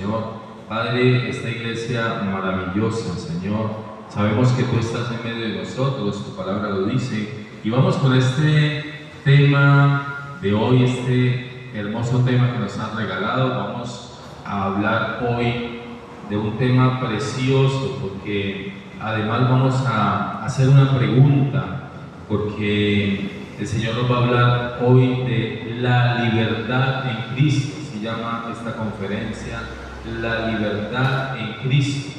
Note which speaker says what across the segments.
Speaker 1: Señor. Padre, esta iglesia maravillosa, Señor, sabemos que tú estás en medio de nosotros, tu palabra lo dice, y vamos con este tema de hoy, este hermoso tema que nos han regalado. Vamos a hablar hoy de un tema precioso, porque además vamos a hacer una pregunta, porque el Señor nos va a hablar hoy de la libertad en Cristo. Se llama esta conferencia La libertad en Cristo.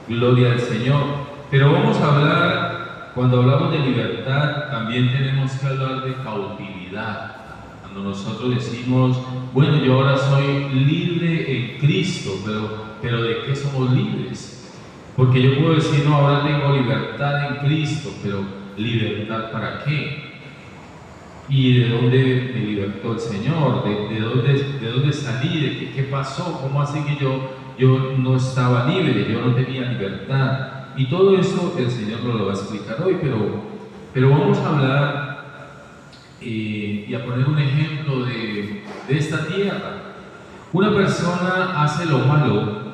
Speaker 1: Gloria al Señor. Pero vamos a hablar, cuando hablamos de libertad, también tenemos que hablar de cautividad. Cuando nosotros decimos, bueno, yo ahora soy libre en Cristo, pero ¿de qué somos libres? Porque yo puedo decir, no, ahora tengo libertad en Cristo, pero ¿libertad para qué? ¿Y de dónde me libertó el Señor? ¿De dónde salí? ¿Qué pasó? ¿Cómo así que yo no estaba libre? Yo no tenía libertad. Y todo eso el Señor nos lo va a explicar hoy, pero vamos a hablar y a poner un ejemplo de esta tierra. Una persona hace lo malo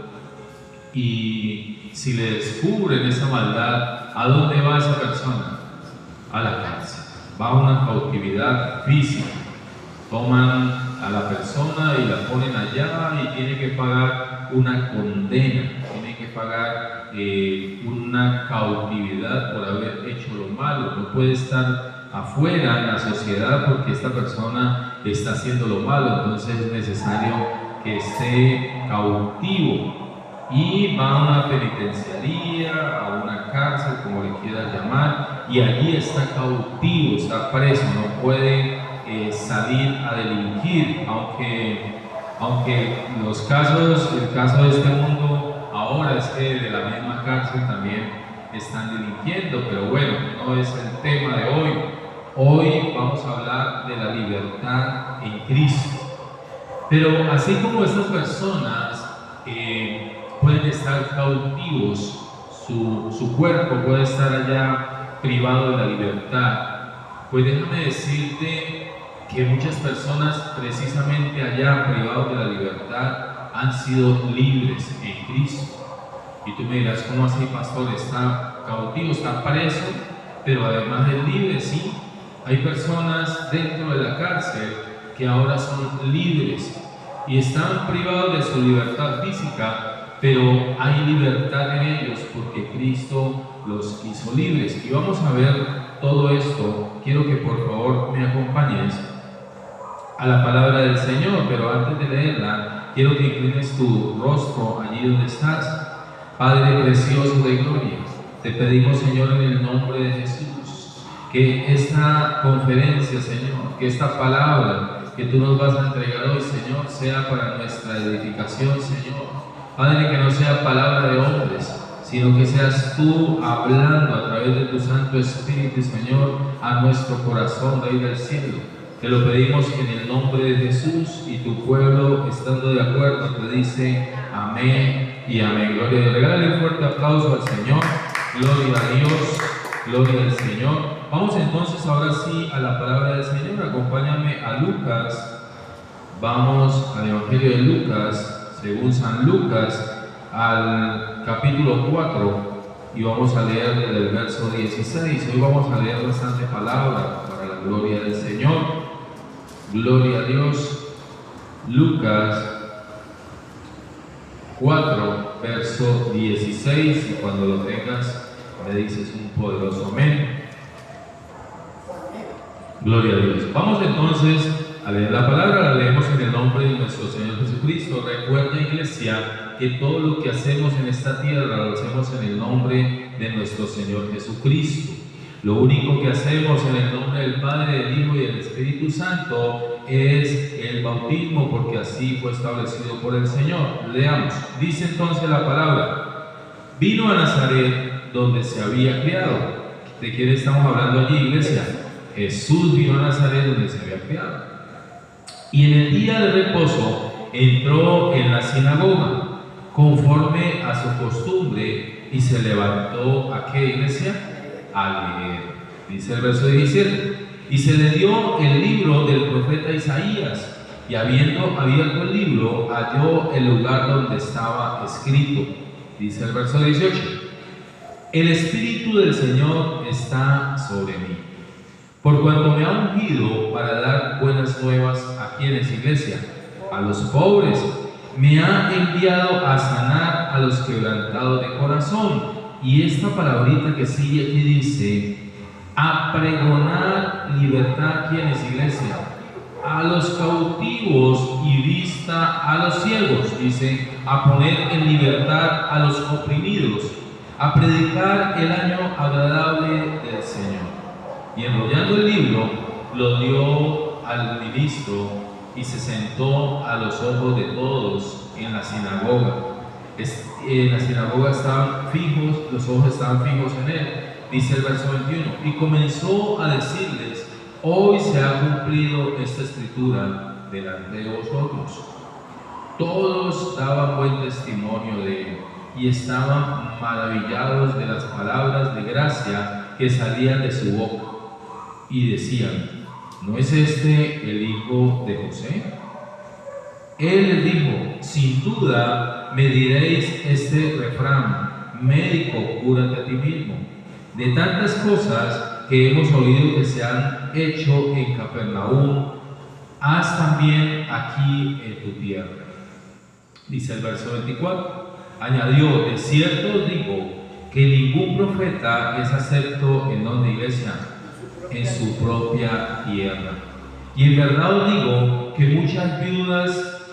Speaker 1: y si le descubren esa maldad, ¿a dónde va esa persona? A la cárcel. Va a una cautividad física. Toman a la persona y la ponen allá y tiene que pagar una condena, tiene que pagar una cautividad por haber hecho lo malo. No puede estar afuera en la sociedad porque esta persona está haciendo lo malo, entonces es necesario que esté cautivo. Y va a una penitenciaría, a una cárcel, como le quieras llamar, y allí está cautivo, está preso, no puede salir a delinquir, aunque el caso de este mundo ahora es que de la misma cárcel también están delinquiendo, pero bueno, no es el tema de hoy. Hoy vamos a hablar de la libertad en Cristo. Pero así como estas personas pueden estar cautivos, su cuerpo puede estar allá privado de la libertad, pues déjame decirte que muchas personas precisamente allá privados de la libertad han sido libres en Cristo. Y tú me dirás, ¿cómo así, pastor? Está cautivo, está preso, pero además es libre. Sí, hay personas dentro de la cárcel que ahora son libres y están privados de su libertad física, pero hay libertad en ellos porque Cristo los hizo libres. Y vamos a ver todo esto. Quiero que por favor me acompañes a la palabra del Señor, pero antes de leerla, quiero que inclines tu rostro allí donde estás. Padre precioso de gloria, te pedimos, Señor, en el nombre de Jesús, que esta conferencia, Señor, que esta palabra que tú nos vas a entregar hoy, Señor, sea para nuestra edificación, Señor. Padre, que no sea palabra de hombres, sino que seas tú hablando a través de tu Santo Espíritu, Señor, a nuestro corazón, Rey del cielo. Te lo pedimos en el nombre de Jesús, y tu pueblo, estando de acuerdo, te dice amén y amén. Gloria a Dios. Regálale un fuerte aplauso al Señor. Gloria a Dios. Gloria al Señor. Vamos entonces ahora sí a la palabra del Señor. Acompáñame a Lucas. Vamos al Evangelio de Lucas, según San Lucas, al capítulo 4, y vamos a leer desde el verso 16. Hoy vamos a leer bastante palabra para la gloria del Señor. Gloria a Dios. Lucas 4, verso 16, y cuando lo tengas me dices un poderoso amén. Gloria a Dios. Vamos entonces a leer la palabra. La leemos en el nombre de nuestro Señor Jesucristo. Recuerda, iglesia, que todo lo que hacemos en esta tierra lo hacemos en el nombre de nuestro Señor Jesucristo. Lo único que hacemos en el nombre del Padre, del Hijo y del Espíritu Santo es el bautismo, porque así fue establecido por el Señor. Leamos. Dice entonces la palabra: vino a Nazaret, donde se había criado. ¿De quién estamos hablando allí, iglesia? Jesús vino a Nazaret, donde se había criado. Y en el día de reposo entró en la sinagoga, conforme a su costumbre, y se levantó, ¿a qué, iglesia? A leer. Dice el verso 17: y se le dio el libro del profeta Isaías, y habiendo abierto el libro, halló el lugar donde estaba escrito. Dice el verso 18: el Espíritu del Señor está sobre mí, por cuanto me ha ungido para dar buenas nuevas a quienes, iglesia, a los pobres. Me ha enviado a sanar a los quebrantados de corazón. Y esta palabrita que sigue aquí dice: a pregonar libertad a quienes, iglesia, a los cautivos y vista a los ciegos. Dice: a poner en libertad a los oprimidos, a predicar el año agradable del Señor. Y enrollando el libro, lo dio al ministro y se sentó a los ojos de todos en la sinagoga. En la sinagoga estaban fijos, los ojos estaban fijos en él. Dice el verso 21: y comenzó a decirles: hoy se ha cumplido esta escritura delante de vosotros. Todos daban buen testimonio de él y estaban maravillados de las palabras de gracia que salían de su boca. Y decían: ¿no es este el hijo de José? Él les dijo: sin duda me diréis este refrán: médico, cúrate a ti mismo. De tantas cosas que hemos oído que se han hecho en Capernaum, haz también aquí en tu tierra. Dice el verso 24: añadió: de cierto os digo que ningún profeta es acepto en donde, iglesia, en su propia tierra. Y en verdad os digo que muchas viudas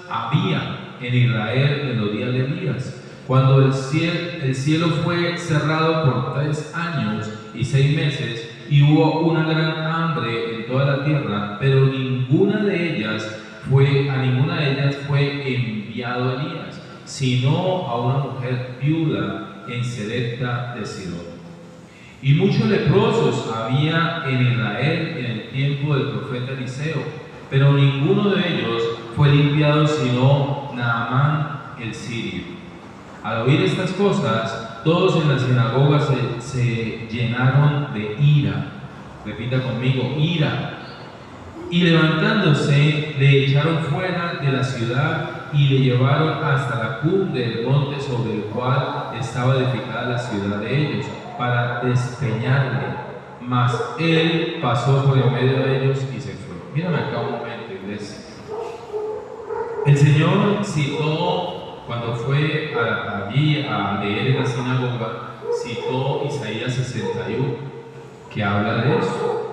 Speaker 1: había en Israel en los días de Elías, cuando el cielo fue cerrado por 3 años y 6 meses, y hubo una gran hambre en toda la tierra, pero a ninguna de ellas fue enviado Elías, sino a una mujer viuda en Sarepta de Sidón. Y muchos leprosos había en Israel en el tiempo del profeta Eliseo, pero ninguno de ellos fue limpiado sino Naamán el sirio. Al oír estas cosas, todos en la sinagoga se llenaron de ira. Repita conmigo: ira. Y levantándose, le echaron fuera de la ciudad y le llevaron hasta la cumbre del monte sobre el cual estaba edificada la ciudad de ellos, para despeñarle. Mas él pasó por en medio de ellos y se fue. Mírame acá un momento, iglesia. El Señor citó, cuando fue allí a leer en la sinagoga, citó Isaías 61, que habla de eso.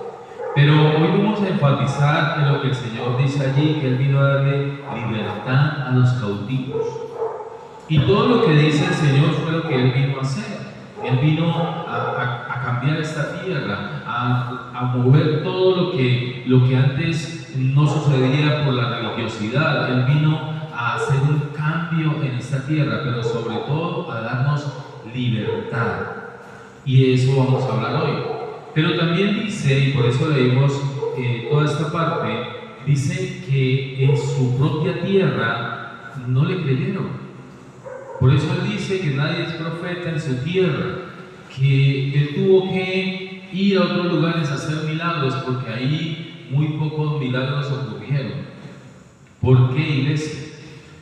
Speaker 1: Pero hoy vamos a enfatizar en lo que el Señor dice allí, que Él vino a darle libertad a los cautivos. Y todo lo que dice el Señor fue lo que Él vino a hacer. Él vino a cambiar esta tierra, a mover todo lo que antes no sucedía por la religiosidad. Él vino a hacer un cambio en esta tierra, pero sobre todo a darnos libertad. Y eso vamos a hablar hoy. Pero también dice, y por eso leímos toda esta parte, dice que en su propia tierra no le creyeron. Por eso él dice que nadie es profeta en su tierra, que él tuvo que ir a otros lugares a hacer milagros, porque ahí muy pocos milagros ocurrieron. ¿Por qué, iglesia?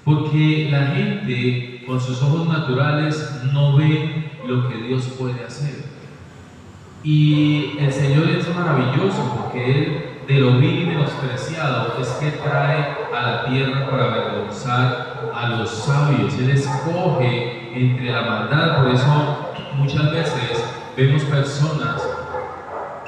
Speaker 1: Porque la gente con sus ojos naturales no ve lo que Dios puede hacer. Y el Señor es maravilloso, porque Él, de lo vil y menospreciado, es que trae a la tierra para avergonzar a los sabios. Él escoge entre la maldad. Por eso muchas veces vemos personas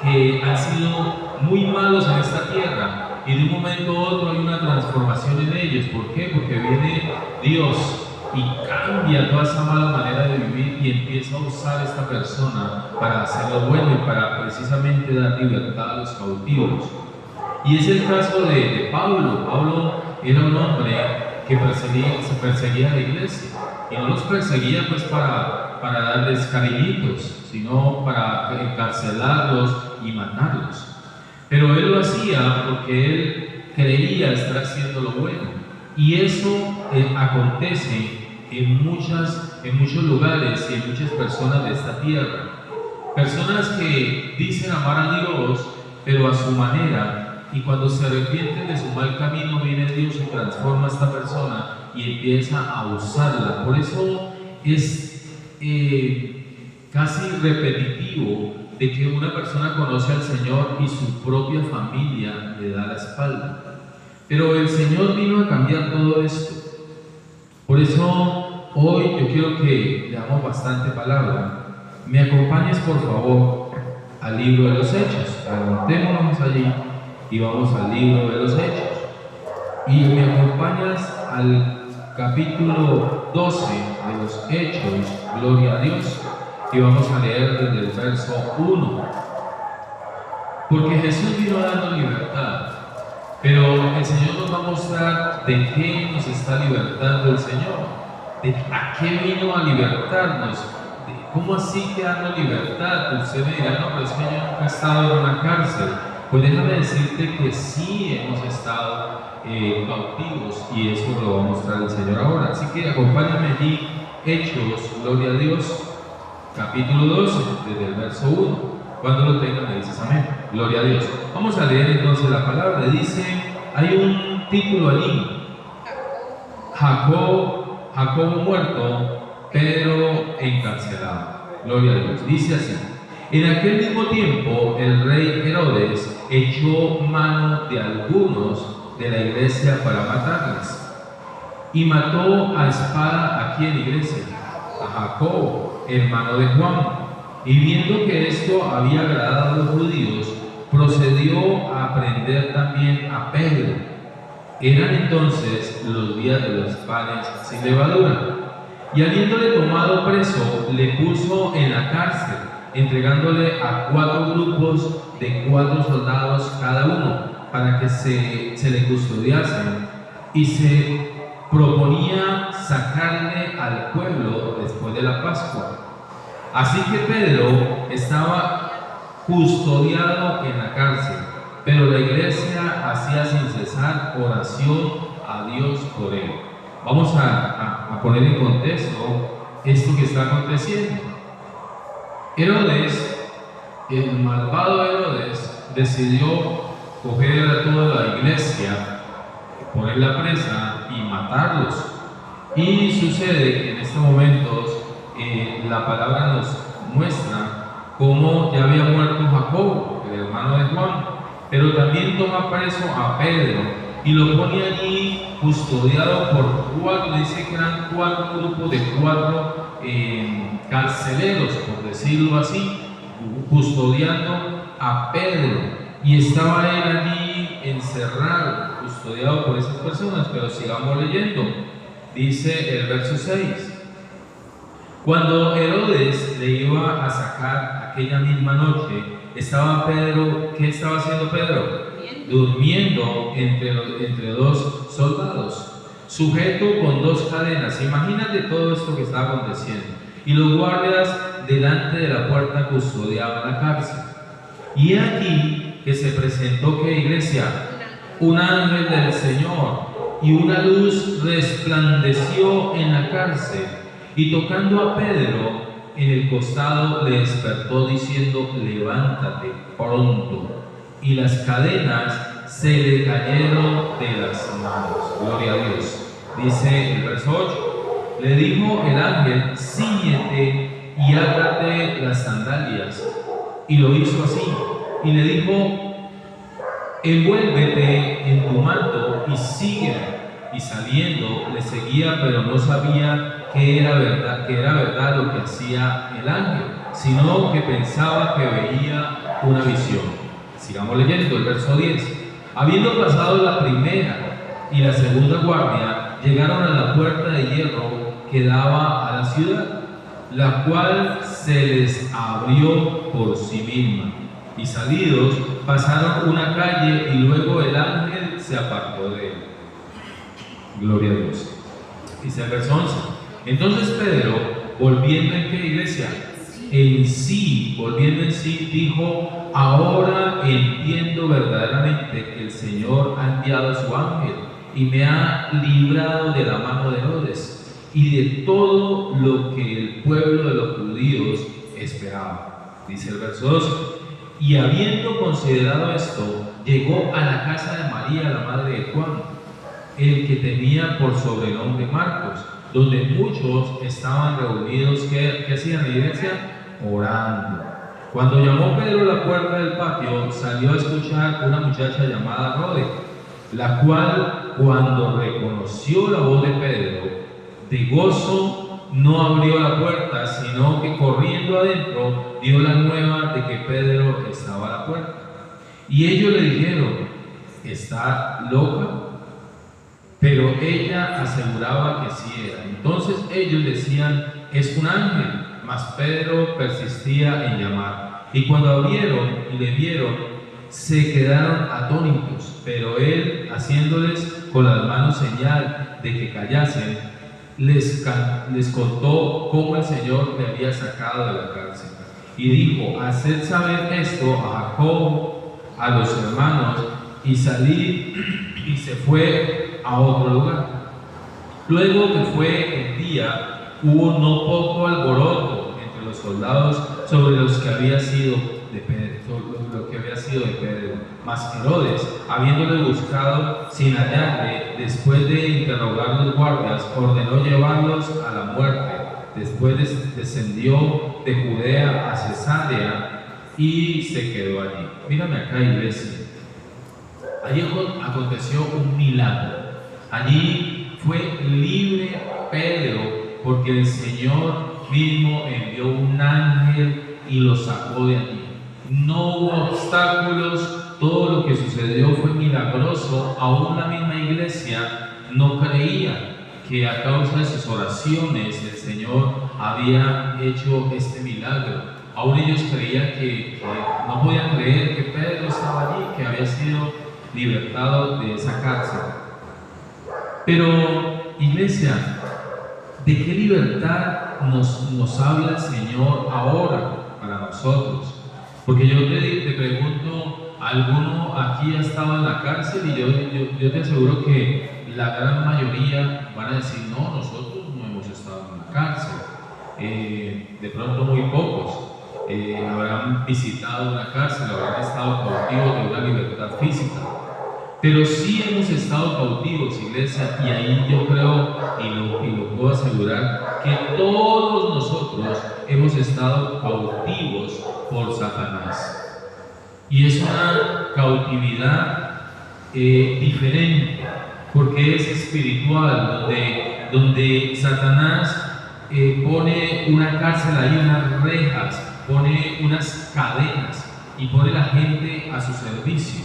Speaker 1: que han sido muy malos en esta tierra y de un momento a otro hay una transformación en ellos. ¿Por qué? Porque viene Dios y cambia toda esa mala manera de vivir y empieza a usar a esta persona para hacer lo bueno y para precisamente dar libertad a los cautivos. Y es el caso de Pablo. Pablo era un hombre que se perseguía a la iglesia, y no los perseguía pues para darles cariñitos, sino para encarcelarlos y matarlos. Pero él lo hacía porque él creía estar haciendo lo bueno. Y eso acontece en muchos lugares y en muchas personas de esta tierra. Personas que dicen amar a Dios, pero a su manera, y cuando se arrepienten de su mal camino, viene Dios y transforma a esta persona y empieza a usarla. Por eso es casi repetitivo de que una persona conoce al Señor y su propia familia le da la espalda. Pero el Señor vino a cambiar todo esto. Por eso hoy yo quiero que leamos bastante palabra. Me acompañes por favor al libro de los Hechos. Anotémonos allí y vamos al libro de los Hechos. Y me acompañas al capítulo 12 de los Hechos, gloria a Dios. Y vamos a leer desde el verso 1. Porque Jesús vino dando libertad, pero el Señor nos va a mostrar de qué nos está libertando el Señor, a qué vino a libertarnos. ¿Cómo así que dando libertad? Usted me dirá, no, pero es que yo nunca he estado en una cárcel. Pues déjame decirte que sí hemos estado cautivos, y eso lo va a mostrar el Señor ahora. Así que acompáñame allí, Hechos, gloria a Dios, capítulo 12, desde el verso 1. Cuando lo tengan me dices amén, gloria a Dios. Vamos a leer entonces la palabra. Dice, hay un título allí: Jacobo muerto, Pedro encarcelado. Gloria a Dios. Dice así: en aquel mismo tiempo el rey Herodes echó mano de algunos de la iglesia para matarles, y mató a espada aquí en la iglesia a Jacobo, hermano de Juan. Y viendo que esto había agradado a los judíos, procedió a prender también a Pedro. Eran entonces los días de los panes sin levadura. Y habiéndole tomado preso, le puso en la cárcel, entregándole a 4 grupos de 4 soldados cada uno, para que se le custodiasen, y se proponía sacarle al pueblo después de la Pascua. Así que Pedro estaba custodiado en la cárcel, pero la iglesia hacía sin cesar oración a Dios por él. Vamos a poner en contexto esto que está aconteciendo. Herodes, el malvado Herodes, decidió coger a toda la iglesia, ponerla presa y matarlos. Y sucede que en estos momentos la palabra nos muestra cómo ya había muerto Jacobo, el hermano de Juan, pero también toma preso a Pedro y lo pone allí custodiado por 4, dice que eran 4 grupos de 4 carceleros, por decirlo así, custodiando a Pedro, y estaba él allí encerrado, custodiado por esas personas. Pero sigamos leyendo. Dice el verso 6: cuando Herodes le iba a sacar aquella misma noche, estaba Pedro, ¿qué estaba haciendo Pedro? Durmiendo entre 2 soldados, sujeto con 2 cadenas. Imagínate todo esto que estaba aconteciendo. Y los guardias delante de la puerta custodiaban la cárcel. Y aquí que se presentó, ¿qué iglesia? Un ángel del Señor, y una luz resplandeció en la cárcel. Y tocando a Pedro en el costado, le despertó diciendo: levántate pronto. Y las cadenas se le cayeron de las manos. Gloria a Dios. Dice el verso 8: le dijo el ángel: cíñete y átate las sandalias. Y lo hizo así. Y le dijo: envuélvete en tu manto y sígueme. Y saliendo le seguía, pero no sabía que era verdad lo que hacía el ángel, sino que pensaba que veía una visión. Sigamos leyendo el verso 10. Habiendo pasado la primera y la segunda guardia, llegaron a la puerta de hierro que daba a la ciudad, la cual se les abrió por sí misma. Y salidos pasaron una calle, y luego el ángel se apartó de él. Gloria a Dios. Dice el verso 11: entonces Pedro, volviendo en qué iglesia, volviendo en sí, dijo: ahora entiendo verdaderamente que el Señor ha enviado a su ángel y me ha librado de la mano de Herodes y de todo lo que el pueblo de los judíos esperaba. Dice el verso 12: y habiendo considerado esto, llegó a la casa de María, la madre de Juan, el que tenía por sobrenombre Marcos, donde muchos estaban reunidos. ¿Qué hacían en la iglesia? Orando. Cuando llamó Pedro a la puerta del patio, salió a escuchar una muchacha llamada Rode, la cual, cuando reconoció la voz de Pedro, de gozo no abrió la puerta, sino que corriendo adentro dio la nueva de que Pedro estaba a la puerta. Y ellos le dijeron: ¿está loca? Pero ella aseguraba que sí era. Entonces ellos decían: es un ángel. Mas Pedro persistía en llamar. Y cuando abrieron y le vieron, se quedaron atónitos. Pero él, haciéndoles con las manos señal de que callasen, les contó cómo el Señor le había sacado de la cárcel. Y dijo: haced saber esto a Jacobo, a los hermanos, y salid, y se fue a otro lugar. Luego que fue el día, hubo no poco alboroto entre los soldados sobre los que había sido de Pedro. Mas Herodes, habiéndole buscado sin hallarle, después de interrogar a los guardias, ordenó llevarlos a la muerte. Después descendió de Judea a Cesarea y se quedó allí. Mírame acá, iglesia. Allí aconteció un milagro. Allí fue libre Pedro, porque el Señor mismo envió un ángel y lo sacó de allí. No hubo obstáculos, todo lo que sucedió fue milagroso. Aún la misma iglesia no creía que a causa de sus oraciones el Señor había hecho este milagro. Aún ellos creían que no podían creer que Pedro estaba allí, que había sido libertado de esa cárcel. Pero, iglesia, ¿de qué libertad nos habla el Señor ahora para nosotros? Porque yo te pregunto, ¿alguno aquí ha estado en la cárcel? Y yo te aseguro que la gran mayoría van a decir: no, nosotros no hemos estado en la cárcel. De pronto muy pocos habrán visitado una cárcel, habrán estado cautivos de una libertad física. Pero sí hemos estado cautivos, iglesia, y ahí yo creo y lo puedo asegurar que todos nosotros hemos estado cautivos por Satanás. Y es una cautividad diferente, porque es espiritual, donde Satanás pone una cárcel ahí, unas rejas, pone unas cadenas y pone la gente a su servicio.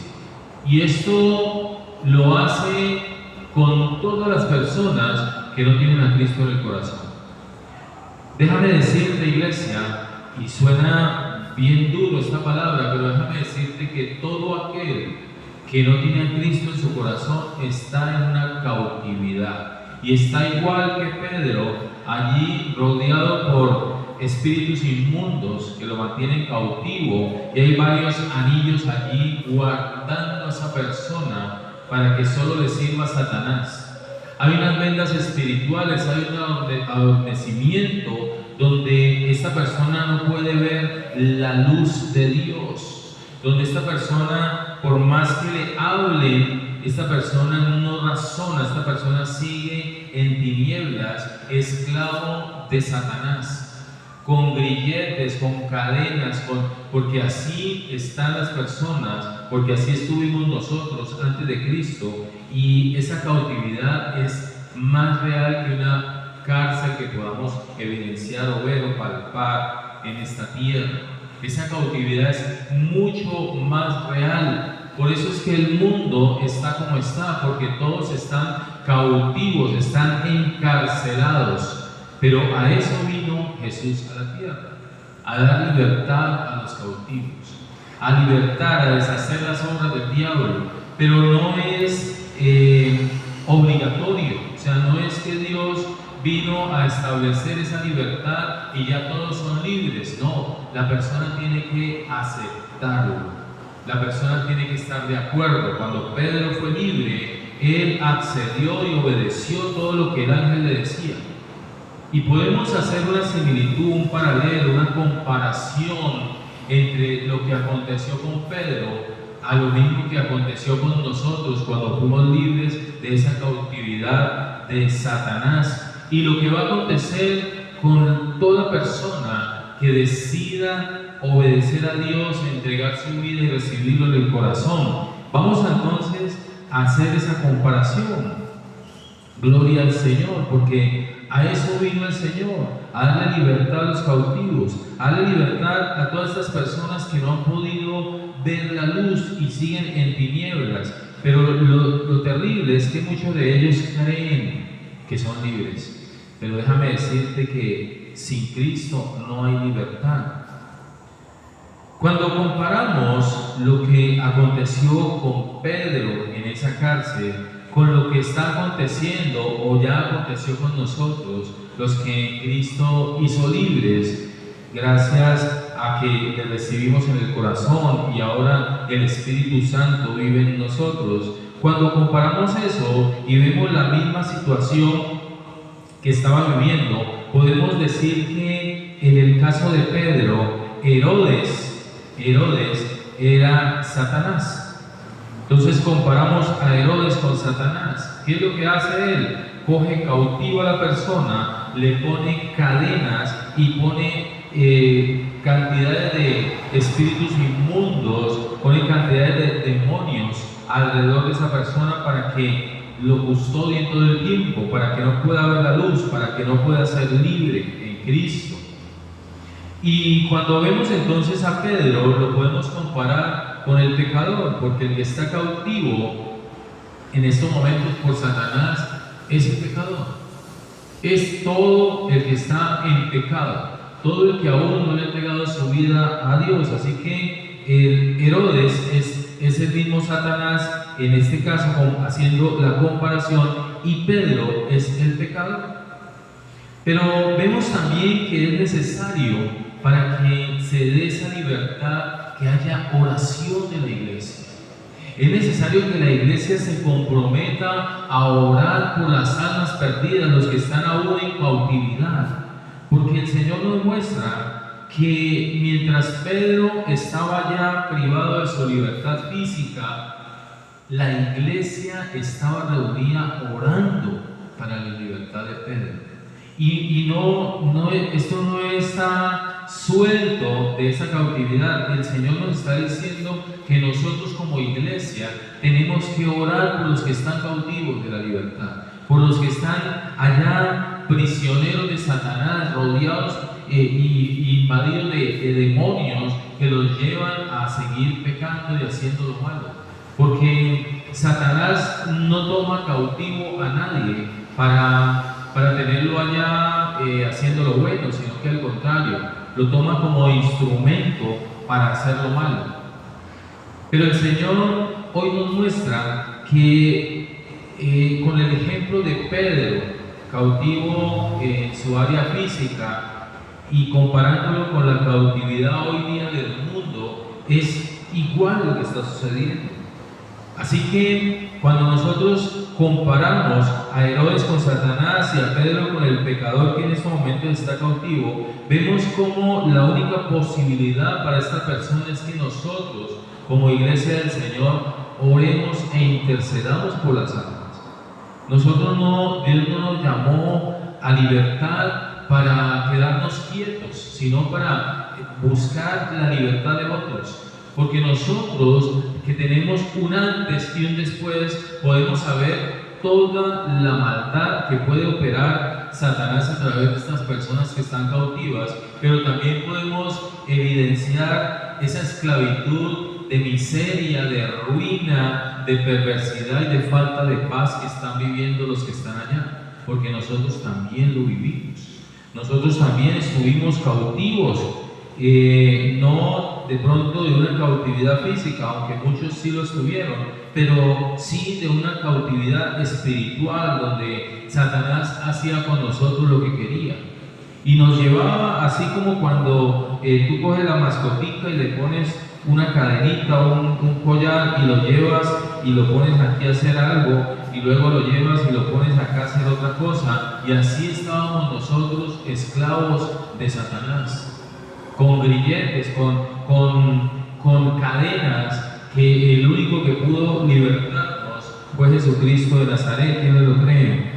Speaker 1: Y esto lo hace con todas las personas que no tienen a Cristo en el corazón. Déjame decirte, iglesia, y suena bien duro esta palabra, pero déjame decirte que todo aquel que no tiene a Cristo en su corazón está en una cautividad. Y está igual que Pedro, allí rodeado por espíritus inmundos que lo mantienen cautivo, y hay varios anillos allí guardando a esa persona para que solo le sirva a Satanás. Hay unas vendas espirituales, hay un adormecimiento donde esta persona no puede ver la luz de Dios, donde esta persona, por más que le hablen, esta persona no razona, esta persona sigue en tinieblas, esclavo de Satanás, con grilletes, con cadenas, porque así están las personas, porque así estuvimos nosotros antes de Cristo, y esa cautividad es más real que una cárcel que podamos evidenciar o ver o palpar en esta tierra. Esa cautividad es mucho más real. Por eso es que el mundo está como está, porque todos están cautivos, están encarcelados. Pero a eso vino Jesús a la tierra, a dar libertad a los cautivos, a libertar, a deshacer las obras del diablo. Pero no es obligatorio, o sea, no es que Dios vino a establecer esa libertad y ya todos son libres. No, la persona tiene que aceptarlo, la persona tiene que estar de acuerdo. Cuando Pedro fue libre, él accedió y obedeció todo lo que el ángel le decía. Y podemos hacer una similitud, un paralelo, una comparación entre lo que aconteció con Pedro a lo mismo que aconteció con nosotros cuando fuimos libres de esa cautividad de Satanás, y lo que va a acontecer con toda persona que decida obedecer a Dios, entregar su vida y recibirlo en el corazón. Vamos entonces a hacer esa comparación. Gloria al Señor, porque a eso vino el Señor, a darle libertad a los cautivos, a darle libertad a todas estas personas que no han podido ver la luz y siguen en tinieblas. Pero lo terrible es que muchos de ellos creen que son libres. Pero déjame decirte que sin Cristo no hay libertad. Cuando comparamos lo que aconteció con Pedro en esa cárcel con lo que está aconteciendo o ya aconteció con nosotros, los que Cristo hizo libres, gracias a que le recibimos en el corazón y ahora el Espíritu Santo vive en nosotros, cuando comparamos eso y vemos la misma situación que estaba viviendo, podemos decir que en el caso de Pedro, Herodes era Satanás. Entonces comparamos a Herodes con Satanás. ¿Qué es lo que hace él? Coge cautivo a la persona, le pone cadenas y pone cantidades de espíritus inmundos, pone cantidades de demonios alrededor de esa persona para que lo custodien todo el tiempo, para que no pueda ver la luz, para que no pueda ser libre en Cristo. Y cuando vemos entonces a Pedro, lo podemos comparar con el pecador, porque el que está cautivo en estos momentos por Satanás es el pecador. Es todo el que está en pecado, todo el que aún no le ha entregado su vida a Dios. Así que el Herodes es el mismo Satanás, en este caso haciendo la comparación, y Pedro es el pecador. Pero vemos también que es necesario, para que se dé esa libertad, que haya oración en la iglesia. Es necesario que la iglesia se comprometa a orar por las almas perdidas, los que están aún en cautividad, porque el Señor nos muestra que mientras Pedro estaba ya privado de su libertad física, la iglesia estaba reunida orando para la libertad de Pedro. Esto no está suelto de esa cautividad. El Señor nos está diciendo que nosotros como iglesia tenemos que orar por los que están cautivos de la libertad, por los que están allá prisioneros de Satanás, rodeados y invadidos de demonios que los llevan a seguir pecando y haciendo lo malo. Porque Satanás no toma cautivo a nadie para tenerlo allá haciendo lo bueno, sino que al contrario, lo toma como instrumento para hacer lo malo. Pero el Señor hoy nos muestra que con el ejemplo de Pedro, cautivo en su área física, y comparándolo con la cautividad hoy día del mundo, es igual lo que está sucediendo. Así que cuando nosotros comparamos a Herodes con Satanás y a Pedro con el pecador que en estos momentos está cautivo, vemos como la única posibilidad para esta persona es que nosotros, como iglesia del Señor, oremos e intercedamos por las almas. Dios no nos llamó a libertad para quedarnos quietos, sino para buscar la libertad de otros. Porque nosotros, que tenemos un antes y un después, podemos saber toda la maldad que puede operar Satanás a través de estas personas que están cautivas, pero también podemos evidenciar esa esclavitud de miseria, de ruina, de perversidad y de falta de paz que están viviendo los que están allá, porque nosotros también lo vivimos. Nosotros también estuvimos cautivos, no de pronto de una cautividad física, aunque muchos sí lo estuvieron, pero sí de una cautividad espiritual, donde Satanás hacía con nosotros lo que quería. Y nos llevaba, así como cuando tú coges la mascotica y le pones una cadenita o un collar y lo llevas y lo pones aquí a hacer algo, y luego lo llevas y lo pones acá a hacer otra cosa, y así estábamos nosotros esclavos de Satanás, con grilletes, con cadenas, que el único que pudo libertarnos fue Jesucristo de Nazaret. ¿Quiénes lo creen?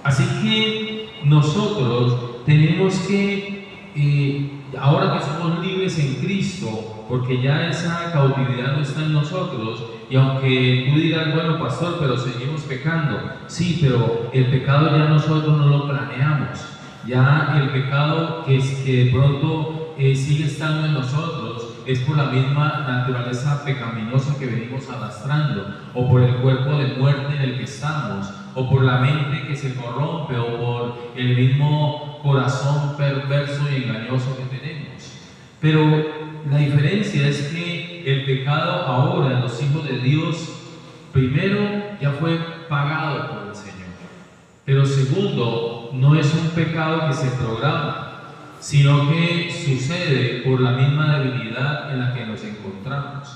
Speaker 1: Así que nosotros tenemos que, ahora que somos libres en Cristo, porque ya esa cautividad no está en nosotros, y aunque tú dirás, bueno, pastor, pero seguimos pecando, sí, pero el pecado ya nosotros no lo planeamos, ya el pecado que de pronto sigue estando en nosotros es por la misma naturaleza pecaminosa que venimos arrastrando, o por el cuerpo de muerte en el que estamos, o por la mente que se corrompe, o por el mismo corazón perverso y engañoso que tenemos. Pero la diferencia es que el pecado ahora, los hijos de Dios, primero ya fue pagado por el Señor, pero segundo, no es un pecado que se programa, sino que sucede por la misma debilidad en la que nos encontramos.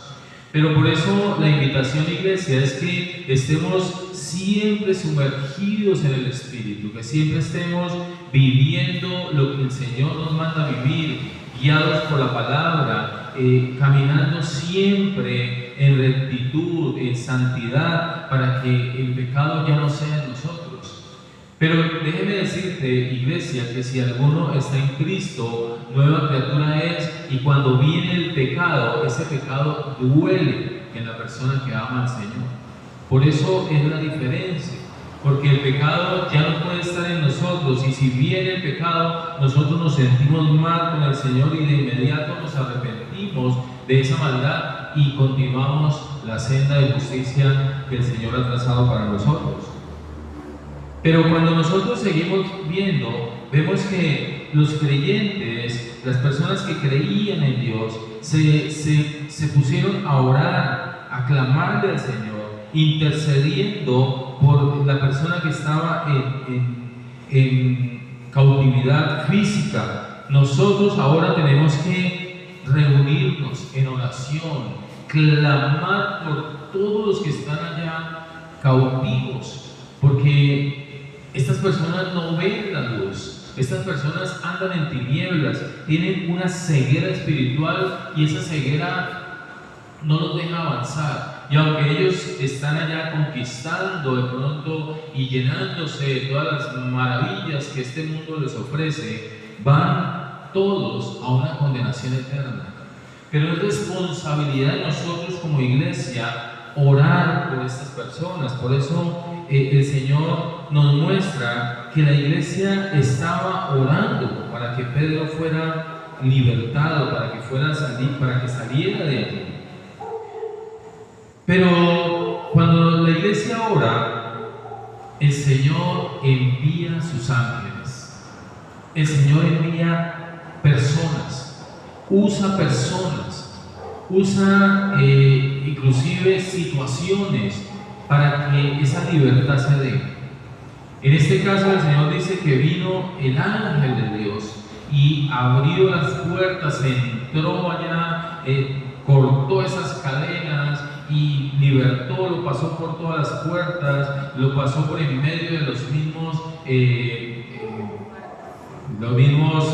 Speaker 1: Pero por eso la invitación, iglesia, es que estemos siempre sumergidos en el Espíritu, que siempre estemos viviendo lo que el Señor nos manda vivir, guiados por la palabra, caminando siempre en rectitud, en santidad, para que el pecado ya no sea en nosotros. Pero déjeme decirte, iglesia, que si alguno está en Cristo, nueva criatura es, y cuando viene el pecado, ese pecado duele en la persona que ama al Señor. Por eso es la diferencia, porque el pecado ya no puede estar en nosotros, y si viene el pecado, nosotros nos sentimos mal con el Señor y de inmediato nos arrepentimos de esa maldad y continuamos la senda de justicia que el Señor ha trazado para nosotros. Pero cuando nosotros seguimos viendo, vemos que los creyentes, las personas que creían en Dios, se pusieron a orar, a clamarle al Señor, intercediendo por la persona que estaba en cautividad física. Nosotros ahora tenemos que reunirnos en oración, clamar por todos los que están allá cautivos, porque estas personas no ven la luz, estas personas andan en tinieblas, tienen una ceguera espiritual y esa ceguera no los deja avanzar. Y aunque ellos están allá conquistando de pronto y llenándose de todas las maravillas que este mundo les ofrece, van todos a una condenación eterna. Pero es responsabilidad de nosotros como iglesia orar por estas personas. Por eso el Señor nos muestra que la iglesia estaba orando para que Pedro fuera libertado, para que saliera de allí. Pero cuando la iglesia ora, el Señor envía sus ángeles. El Señor envía personas, usa inclusive situaciones para que esa libertad se dé. En este caso el Señor dice que vino el ángel de Dios y abrió las puertas, entró allá, cortó esas cadenas y libertó, lo pasó por todas las puertas, lo pasó por en medio de los mismos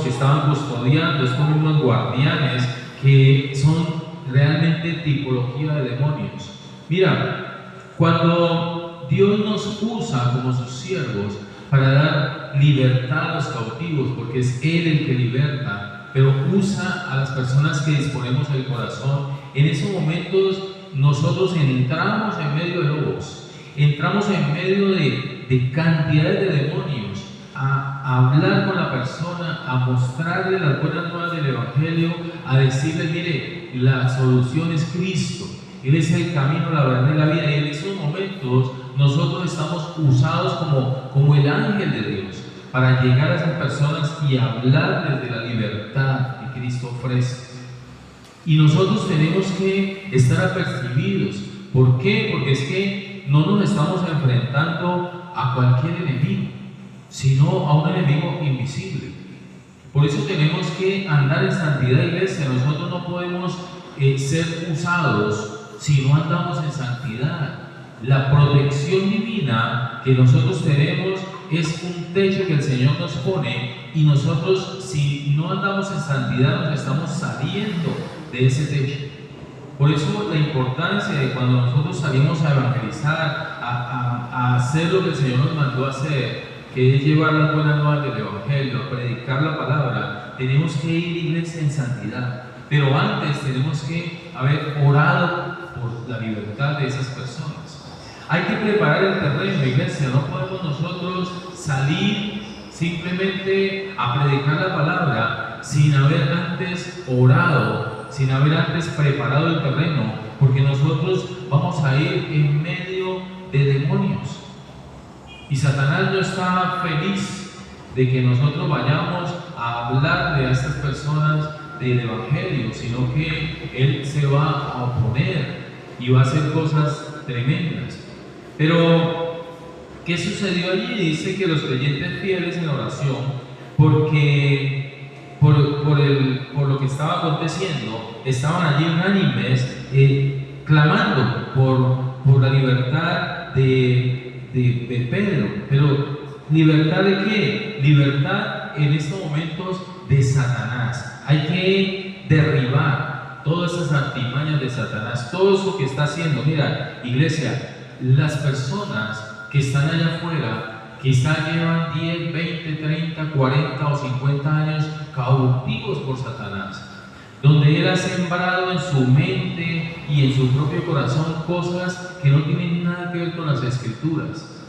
Speaker 1: que estaban custodiando, estos mismos guardianes que son realmente tipología de demonios. Mira, cuando Dios nos usa como sus siervos para dar libertad a los cautivos, porque es Él el que liberta, pero usa a las personas que disponemos del corazón, en esos momentos nosotros entramos en medio de lobos, entramos en medio de cantidades de demonios, a hablar con la persona, a mostrarle las buenas nuevas del Evangelio, a decirle, mire, la solución es Cristo, Él es el camino, la verdad y la vida. Y en esos momentos nosotros estamos usados como el ángel de Dios para llegar a esas personas y hablarles de la libertad que Cristo ofrece. Y nosotros tenemos que estar apercibidos. ¿Por qué? Porque es que no nos estamos enfrentando a cualquier enemigo, sino a un enemigo invisible. Por eso tenemos que andar en santidad, iglesia. Nosotros no podemos ser usados si no andamos en santidad. La protección divina que nosotros tenemos es un techo que el Señor nos pone, y nosotros, si no andamos en santidad, nos estamos saliendo de ese techo. Por eso la importancia de cuando nosotros salimos a evangelizar, a hacer lo que el Señor nos mandó a hacer, que es llevar las buenas nuevas del Evangelio, a predicar la palabra, tenemos que ir, iglesia, en santidad. Pero antes tenemos que haber orado por la libertad de esas personas. Hay que preparar el terreno, iglesia. No podemos nosotros salir simplemente a predicar la palabra sin haber antes orado, sin haber antes preparado el terreno, porque nosotros vamos a ir en medio de demonios. Y Satanás no está feliz de que nosotros vayamos a hablarle a estas personas del Evangelio, sino que él se va a oponer y va a hacer cosas tremendas. Pero, ¿qué sucedió allí? Dice que los creyentes fieles en oración, porque por lo que estaba aconteciendo, estaban allí unánimes, clamando por la libertad de Pedro. Pero, ¿libertad de qué? Libertad en estos momentos de Satanás. Hay que derribar todas esas artimañas de Satanás, todo eso que está haciendo. Mira, iglesia, las personas que están allá afuera, quizás llevan 10, 20, 30, 40 o 50 años cautivos por Satanás, donde él ha sembrado en su mente y en su propio corazón cosas que no tienen nada que ver con las Escrituras.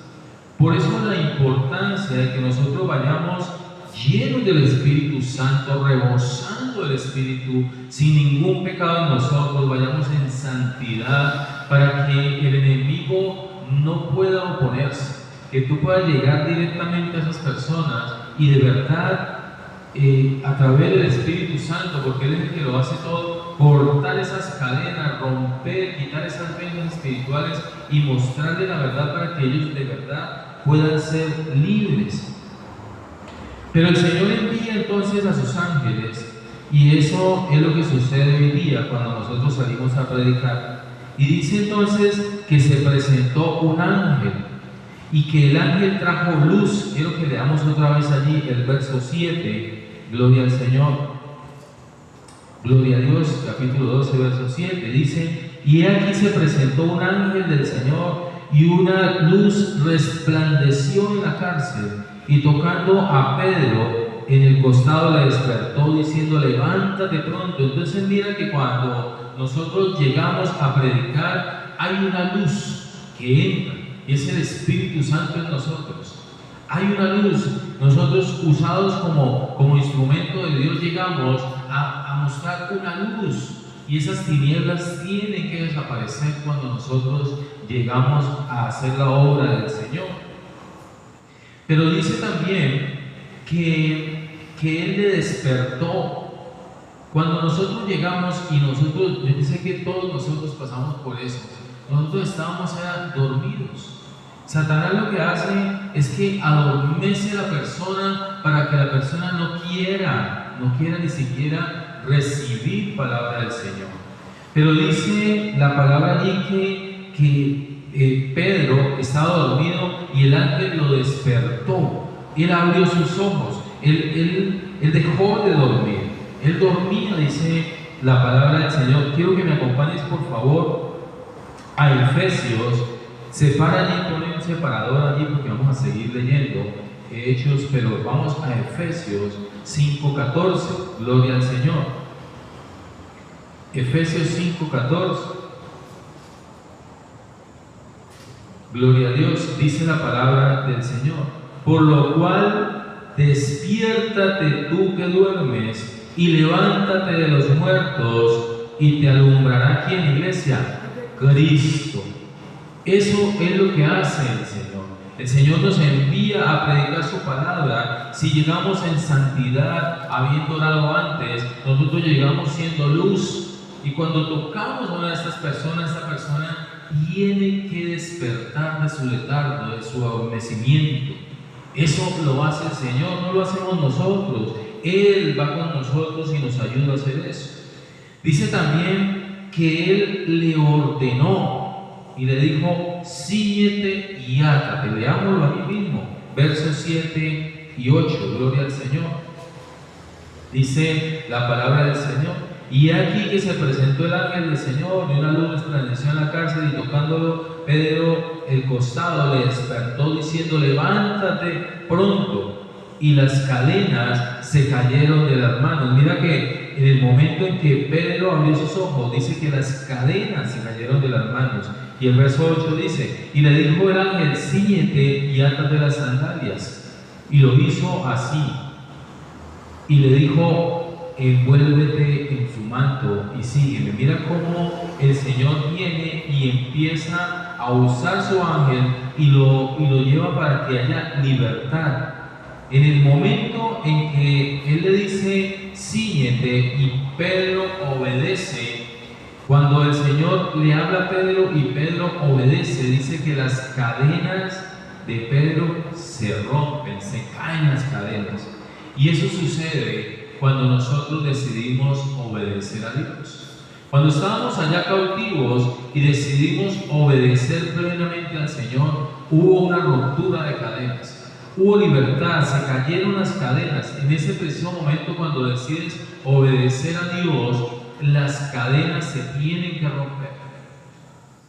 Speaker 1: Por eso la importancia de que nosotros vayamos llenos del Espíritu Santo, rebosando el Espíritu, sin ningún pecado en nosotros, vayamos en santidad para que el enemigo no pueda oponerse, que tú puedas llegar directamente a esas personas y de verdad, a través del Espíritu Santo, porque Él es el que lo hace todo, cortar esas cadenas, romper, quitar esas vendas espirituales y mostrarle la verdad para que ellos de verdad puedan ser libres. Pero el Señor envía entonces a sus ángeles, y eso es lo que sucede hoy día cuando nosotros salimos a predicar. Y dice entonces que se presentó un ángel y que el ángel trajo luz. Quiero que leamos otra vez allí el verso 7, gloria al Señor, gloria a Dios, capítulo 12, verso 7, dice: y aquí se presentó un ángel del Señor y una luz resplandeció en la cárcel, y tocando a Pedro en el costado le despertó diciendo: levántate pronto. Entonces mira que cuando nosotros llegamos a predicar hay una luz que entra y es el Espíritu Santo en nosotros. Hay una luz, nosotros usados como instrumento de Dios llegamos a mostrar una luz, y esas tinieblas tienen que desaparecer cuando nosotros llegamos a hacer la obra del Señor. Pero dice también que Él le despertó. Cuando nosotros llegamos y nosotros, yo sé que todos nosotros pasamos por eso, nosotros estábamos dormidos. Satanás lo que hace es que adormece a la persona para que la persona no quiera ni siquiera recibir palabra del Señor. Pero dice la palabra allí que Pedro estaba dormido y el ángel lo despertó. Él abrió sus ojos, él dejó de dormir. Él dormía, dice la palabra del Señor. Quiero que me acompañes por favor a Efesios. Separa allí, pone un separador allí porque vamos a seguir leyendo Hechos, pero vamos a Efesios 5:14, gloria al Señor. Efesios 5:14, gloria a Dios, dice la palabra del Señor: por lo cual despiértate tú que duermes y levántate de los muertos y te alumbrará ¿quién, iglesia? Cristo. Eso es lo que hace el Señor. El Señor nos envía a predicar su palabra. Si llegamos en santidad, habiendo orado antes, nosotros llegamos siendo luz. Y cuando tocamos a una de estas personas, esta persona tiene que despertar de su letargo, de su adormecimiento. Eso lo hace el Señor, no lo hacemos nosotros. Él va con nosotros y nos ayuda a hacer eso. Dice también que Él le ordenó y le dijo: síguete y átate. Leámoslo aquí mismo, versos 7 y 8, gloria al Señor. Dice la palabra del Señor: Y aquí que se presentó el ángel del Señor, y una luz resplandeció en la cárcel, y tocándolo Pedro el costado, le despertó diciendo: levántate pronto. Y las cadenas se cayeron de las manos. Mira que en el momento en que Pedro abrió sus ojos, dice que las cadenas se cayeron de las manos. Y el verso 8 dice: y le dijo el ángel: cíñete y átate las sandalias. Y lo hizo así. Y le dijo: envuélvete en su manto y sígueme. Mira cómo el Señor viene y empieza a usar su ángel y lo lleva para que haya libertad. En el momento en que Él le dice: cíñete, y Pedro obedece, cuando el Señor le habla a Pedro y Pedro obedece, dice que las cadenas de Pedro se rompen, se caen las cadenas. Y eso sucede cuando nosotros decidimos obedecer a Dios. Cuando estábamos allá cautivos y decidimos obedecer plenamente al Señor, hubo una ruptura de cadenas. Hubo libertad, se cayeron las cadenas. En ese preciso momento, cuando decides obedecer a Dios, las cadenas se tienen que romper.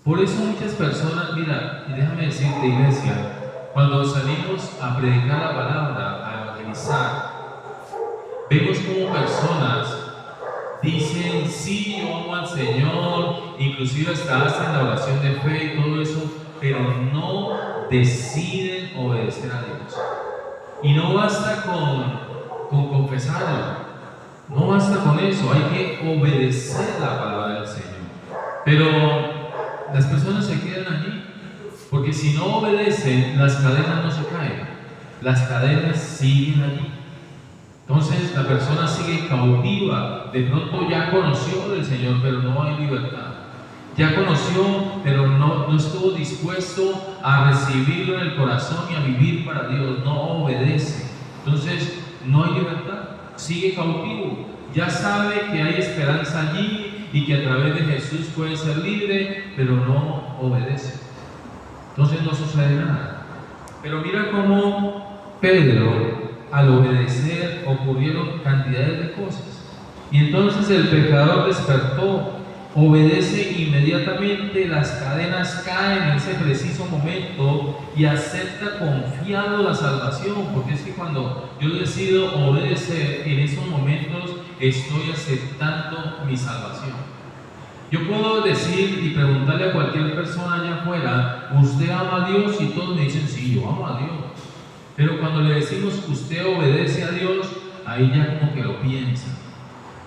Speaker 1: Por eso muchas personas, mira, y déjame decirte, iglesia, cuando salimos a predicar la palabra, a evangelizar, vemos como personas dicen: sí, yo amo al Señor, inclusive hasta hacen la oración de fe y todo eso, pero no deciden obedecer a Dios. Y no basta con confesarlo, no basta con eso, hay que obedecer la palabra del Señor. Pero las personas se quedan allí, porque si no obedecen, las cadenas no se caen, las cadenas siguen allí. Entonces la persona sigue cautiva, de pronto ya conoció del Señor, pero no hay libertad. Ya conoció, pero no estuvo dispuesto a recibirlo en el corazón y a vivir para Dios, no obedece. Entonces no hay libertad, sigue cautivo. Ya sabe que hay esperanza allí y que a través de Jesús puede ser libre, pero no obedece. Entonces no sucede nada. Pero mira cómo Pedro, al obedecer, ocurrieron cantidades de cosas. Y entonces el pecador despertó, obedece inmediatamente, las cadenas caen en ese preciso momento y acepta confiado la salvación, porque es que cuando yo decido obedecer, en esos momentos estoy aceptando mi salvación. Yo puedo decir y preguntarle a cualquier persona allá afuera: ¿usted ama a Dios? Y todos me dicen: sí, yo amo a Dios. Pero cuando le decimos: ¿usted obedece a Dios?, ahí ya como que lo piensa.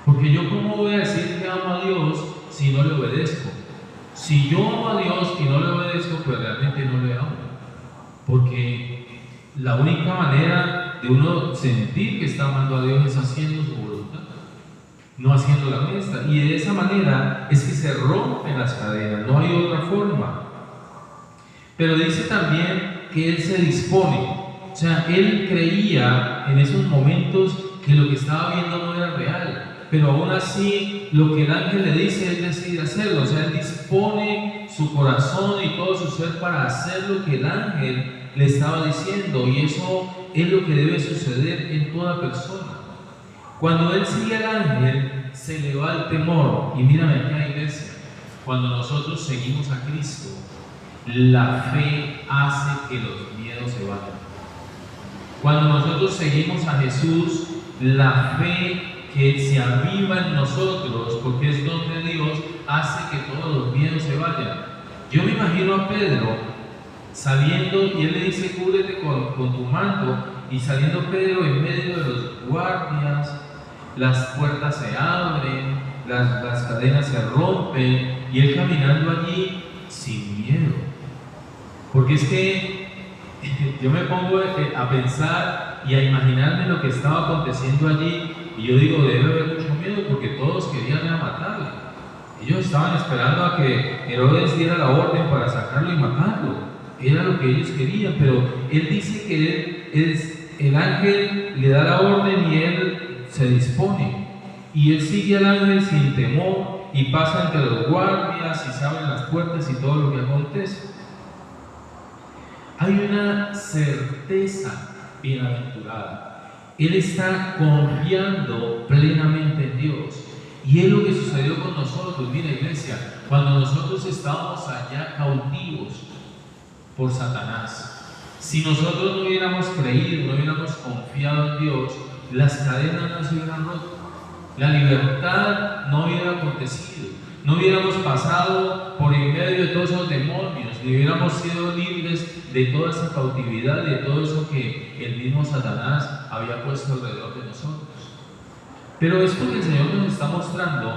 Speaker 1: Porque yo, ¿cómo voy a decir que amo a Dios si no le obedezco? Si yo amo a Dios y no le obedezco, pues realmente no le amo. Porque la única manera de uno sentir que está amando a Dios es haciendo su voluntad, no haciendo la nuestra. Y de esa manera es que se rompen las cadenas, no hay otra forma. Pero dice también que Él se dispone. O sea, Él creía en esos momentos que lo que estaba viendo no era real. Pero aún así, lo que el ángel le dice, Él decide hacerlo. O sea, Él dispone su corazón y todo su ser para hacer lo que el ángel le estaba diciendo. Y eso es lo que debe suceder en toda persona. Cuando Él sigue al ángel, se le va el temor. Y mírame acá, iglesia, cuando nosotros seguimos a Cristo, la fe hace que los miedos se vayan. Cuando nosotros seguimos a Jesús, la fe que se aviva en nosotros, porque es don de Dios, hace que todos los miedos se vayan. Yo me imagino a Pedro saliendo, y Él le dice: cúbrete con tu manto, y saliendo Pedro en medio de los guardias, las puertas se abren, las cadenas se rompen, y Él caminando allí sin miedo. Porque es que yo me pongo a pensar y a imaginarme lo que estaba aconteciendo allí, y yo digo: debe haber mucho miedo, porque todos querían matarle. Ellos estaban esperando a que Herodes diera la orden para sacarlo y matarlo. Era lo que ellos querían, pero Él dice que el ángel le da la orden y Él se dispone. Y Él sigue al ángel sin temor y pasa entre los guardias y se abren las puertas y todo lo que acontece. Hay una certeza bienaventurada. Él está confiando plenamente en Dios. Y es lo que sucedió con nosotros. Mira, iglesia, cuando nosotros estábamos allá cautivos por Satanás, si nosotros no hubiéramos creído, no hubiéramos confiado en Dios, las cadenas no se hubieran roto, la libertad no hubiera acontecido, no hubiéramos pasado por en medio de todos esos demonios, ni hubiéramos sido libres de toda esa cautividad y de todo eso que el mismo Satanás había puesto alrededor de nosotros. Pero esto que el Señor nos está mostrando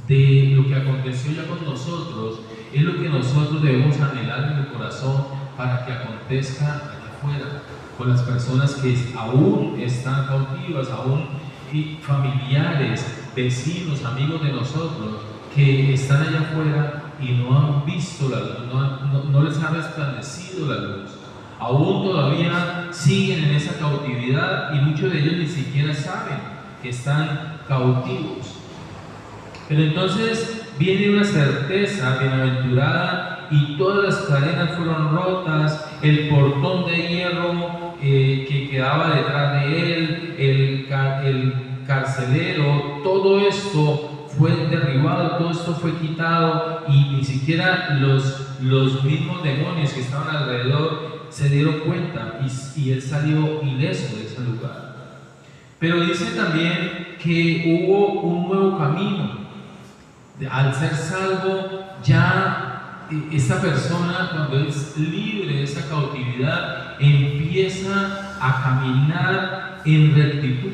Speaker 1: de lo que aconteció ya con nosotros es lo que nosotros debemos anhelar en el corazón para que acontezca allá afuera, con las personas que aún están cautivas, aún familiares, vecinos, amigos de nosotros que están allá afuera y no han visto la luz, no les ha resplandecido la luz. Aún todavía siguen en esa cautividad y muchos de ellos ni siquiera saben que están cautivos. Pero entonces viene una certeza bienaventurada y todas las cadenas fueron rotas, el portón de hierro que quedaba detrás de él, el carcelero, todo esto fue derribado, todo esto fue quitado y ni siquiera los mismos demonios que estaban alrededor se dieron cuenta y él salió ileso de ese lugar. Pero dice también que hubo un nuevo camino. Al ser salvo, ya esta persona, cuando es libre de esa cautividad, empieza a caminar en rectitud.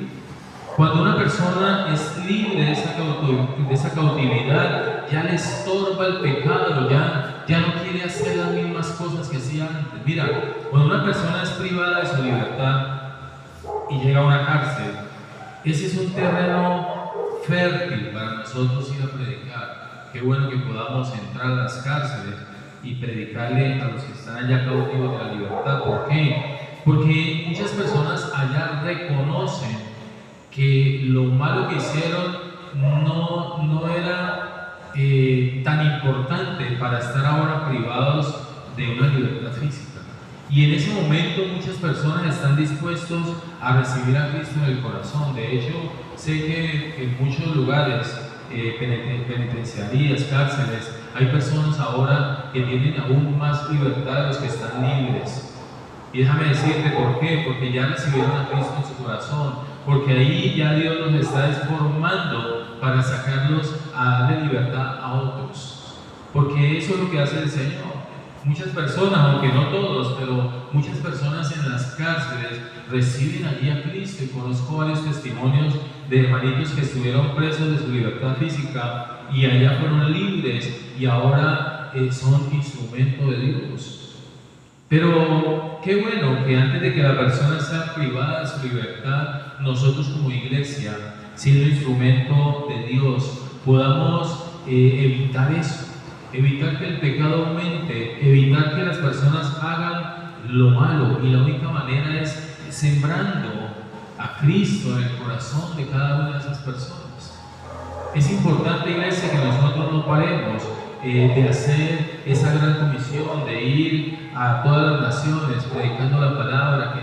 Speaker 1: Cuando una persona es libre de esa cautividad, ya le estorba el pecado, ya no quiere hacer las mismas cosas que hacía antes. Mira, cuando una persona es privada de su libertad y llega a una cárcel, ese es un terreno fértil para nosotros ir a predicar. Qué bueno que podamos entrar a las cárceles y predicarle a los que están allá cautivos de la libertad. ¿Por qué? Porque muchas personas allá reconocen que lo malo que hicieron no era tan importante para estar ahora privados de una libertad física. Y en ese momento muchas personas están dispuestos a recibir a Cristo en el corazón. De hecho, sé que en muchos lugares, penitenciarías, cárceles, hay personas ahora que tienen aún más libertad de los que están libres. Y déjame decirte por qué, porque ya recibieron a Cristo en su corazón, porque ahí ya Dios los está formando para sacarlos a darle libertad a otros. Porque eso es lo que hace el Señor. Muchas personas, aunque no todos, pero muchas personas en las cárceles reciben allí a Cristo, y conozco varios testimonios de hermanitos que estuvieron presos de su libertad física y allá fueron libres y ahora son instrumento de Dios. Pero qué bueno que antes de que la persona sea privada de su libertad, nosotros como iglesia, siendo instrumento de Dios, podamos evitar eso. Evitar que el pecado aumente, evitar que las personas hagan lo malo, y la única manera es sembrando a Cristo en el corazón de cada una de esas personas. Es importante, iglesia, que nosotros no paremos de hacer esa gran comisión, de ir a todas las naciones predicando la palabra,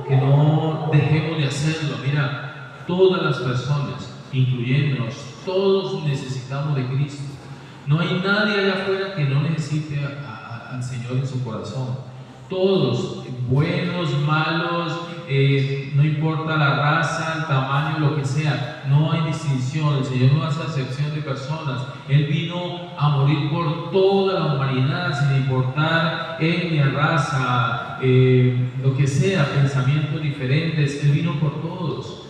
Speaker 1: que no dejemos de hacerlo. Mira, todas las personas, incluyéndonos, todos necesitamos de Cristo. No hay nadie allá afuera que no necesite al Señor en su corazón. Todos, buenos, malos, no importa la raza, el tamaño, lo que sea, no hay distinción. El Señor no hace acepción de personas. Él vino a morir por toda la humanidad, sin importar etnia, raza, lo que sea, pensamientos diferentes. Él vino por todos.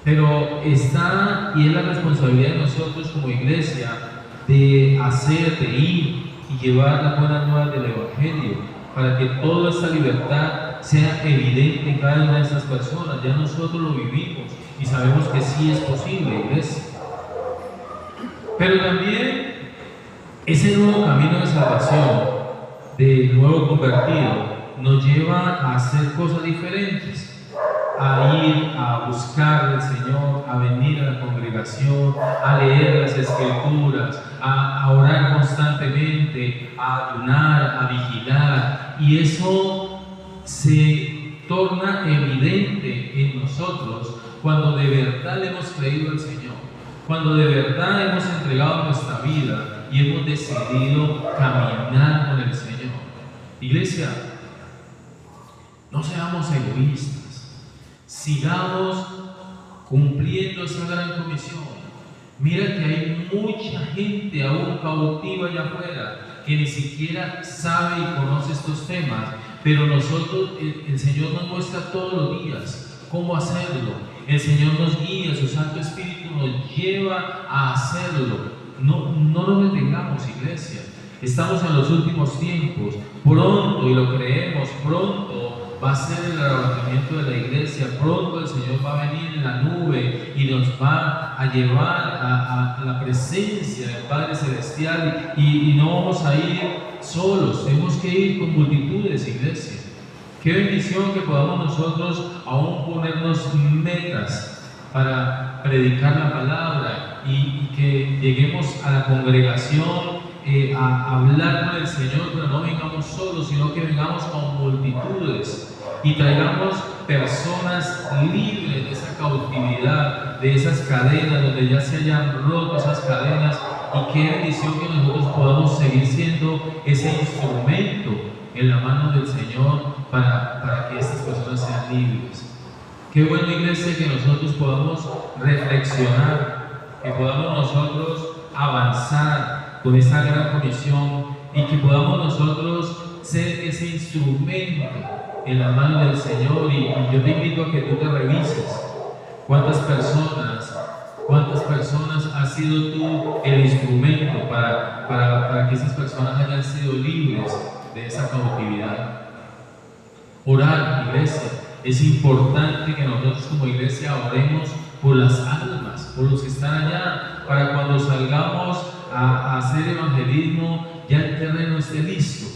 Speaker 1: Pero está, y es la responsabilidad de nosotros como iglesia, de hacer, de ir y llevar las buenas nuevas del Evangelio, para que toda esta libertad sea evidente en cada una de estas personas. Ya nosotros lo vivimos y sabemos que sí es posible, iglesia. Pero también ese nuevo camino de salvación, del nuevo convertido, nos lleva a hacer cosas diferentes, a ir a buscar al Señor, a venir a la congregación, a leer las Escrituras, a orar constantemente, a ayunar, a vigilar, y eso se torna evidente en nosotros cuando de verdad le hemos creído al Señor. Cuando de verdad hemos entregado nuestra vida y hemos decidido caminar con el Señor. Iglesia, no seamos egoístas, sigamos cumpliendo esa gran comisión. Mira que hay mucha gente aún cautiva allá afuera que ni siquiera sabe y conoce estos temas, pero nosotros, el Señor nos muestra todos los días cómo hacerlo. El Señor nos guía, su Santo Espíritu nos lleva a hacerlo. No nos detengamos, iglesia. Estamos en los últimos tiempos. Pronto, y lo creemos, pronto va a ser el arrebatamiento de la iglesia. Pronto el Señor va a venir en la nube y nos va a llevar a la presencia del Padre Celestial, y no vamos a ir solos, tenemos que ir con multitudes, iglesia. Qué bendición que podamos nosotros aún ponernos metas para predicar la palabra y que lleguemos a la congregación a hablar con el Señor, pero no vengamos solos, sino que vengamos con multitudes y traigamos personas libres de esa cautividad, de esas cadenas, donde ya se hayan roto esas cadenas. Y qué bendición que nosotros podamos seguir siendo ese instrumento en la mano del Señor para que estas personas sean libres. Qué bueno, iglesia, que nosotros podamos reflexionar, que podamos nosotros avanzar con esa gran comisión y que podamos nosotros ser ese instrumento en la mano del Señor. Y yo te invito a que tú te revises cuántas personas has sido tú el instrumento para que esas personas hayan sido libres de esa cautividad. Orar, iglesia, es importante que nosotros como iglesia oremos por las almas, por los que están allá, para cuando salgamos a hacer evangelismo, ya el terreno esté listo,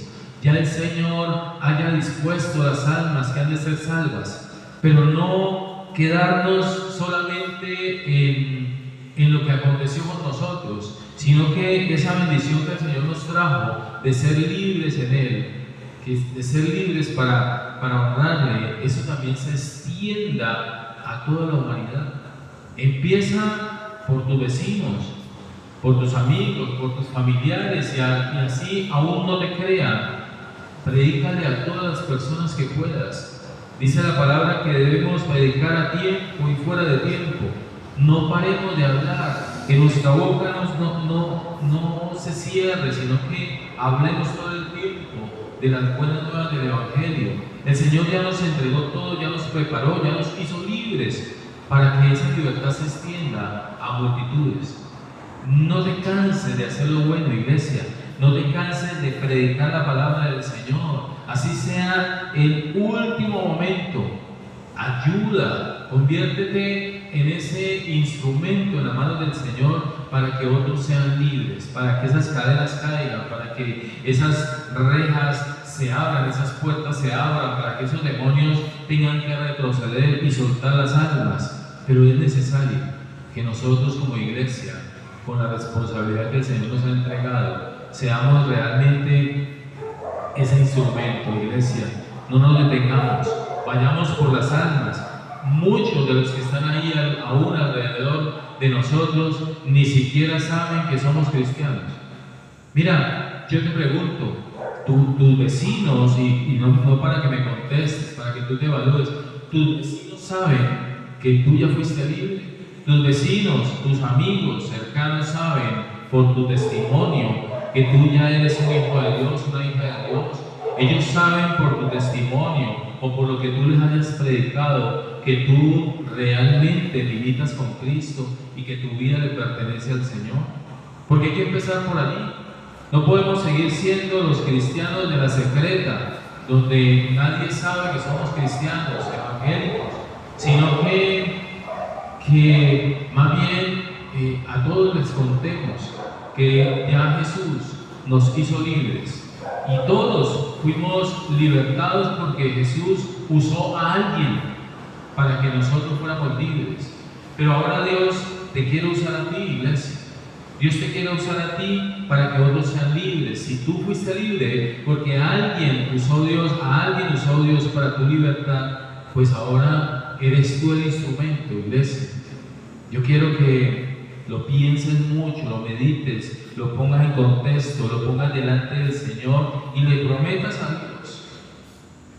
Speaker 1: ya el Señor haya dispuesto las almas que han de ser salvas, pero no quedarnos solamente en lo que aconteció con nosotros, sino que esa bendición que el Señor nos trajo de ser libres en Él, de ser libres para honrarle, eso también se extienda a toda la humanidad. Empieza por tus vecinos, por tus amigos, por tus familiares, y así aún no te crean, predícale a todas las personas que puedas. Dice la palabra que debemos predicar a tiempo y fuera de tiempo. No paremos de hablar, que nuestra boca no se cierre, sino que hablemos todo el tiempo de las buenas nuevas del Evangelio. El Señor ya nos entregó todo, ya nos preparó, ya nos hizo libres para que esa libertad se extienda a multitudes. No te canses de hacer lo bueno, iglesia. No te canses de predicar la palabra del Señor. Así sea el último momento. Ayuda, conviértete en ese instrumento en la mano del Señor para que otros sean libres, para que esas cadenas caigan, para que esas rejas se abran, esas puertas se abran, para que esos demonios tengan que retroceder y soltar las almas. Pero es necesario que nosotros como iglesia, con la responsabilidad que el Señor nos ha entregado, seamos realmente ese instrumento, iglesia. No nos detengamos, vayamos por las almas. Muchos de los que están ahí aún alrededor de nosotros ni siquiera saben que somos cristianos. Mira, yo te pregunto, tus vecinos, y no para que me contestes, para que tú te evalúes, tus vecinos saben que tú ya fuiste libre. Tus vecinos, tus amigos cercanos saben por tu testimonio que tú ya eres un hijo de Dios, una hija de Dios. Ellos saben por tu testimonio o por lo que tú les hayas predicado que tú realmente militas con Cristo y que tu vida le pertenece al Señor. Porque hay que empezar por allí. No podemos seguir siendo los cristianos de la secreta, donde nadie sabe que somos cristianos evangélicos, sino que más bien a todos les contemos que ya Jesús nos hizo libres. Y todos fuimos libertados porque Jesús usó a alguien para que nosotros fuéramos libres. Pero ahora Dios te quiere usar a ti, iglesia. Dios te quiere usar a ti para que otros sean libres. Si tú fuiste libre porque alguien usó Dios para tu libertad, pues ahora eres tú el instrumento, iglesia. Yo quiero que lo pienses mucho, lo medites, lo pongas en contexto, lo pongas delante del Señor y le prometas a Dios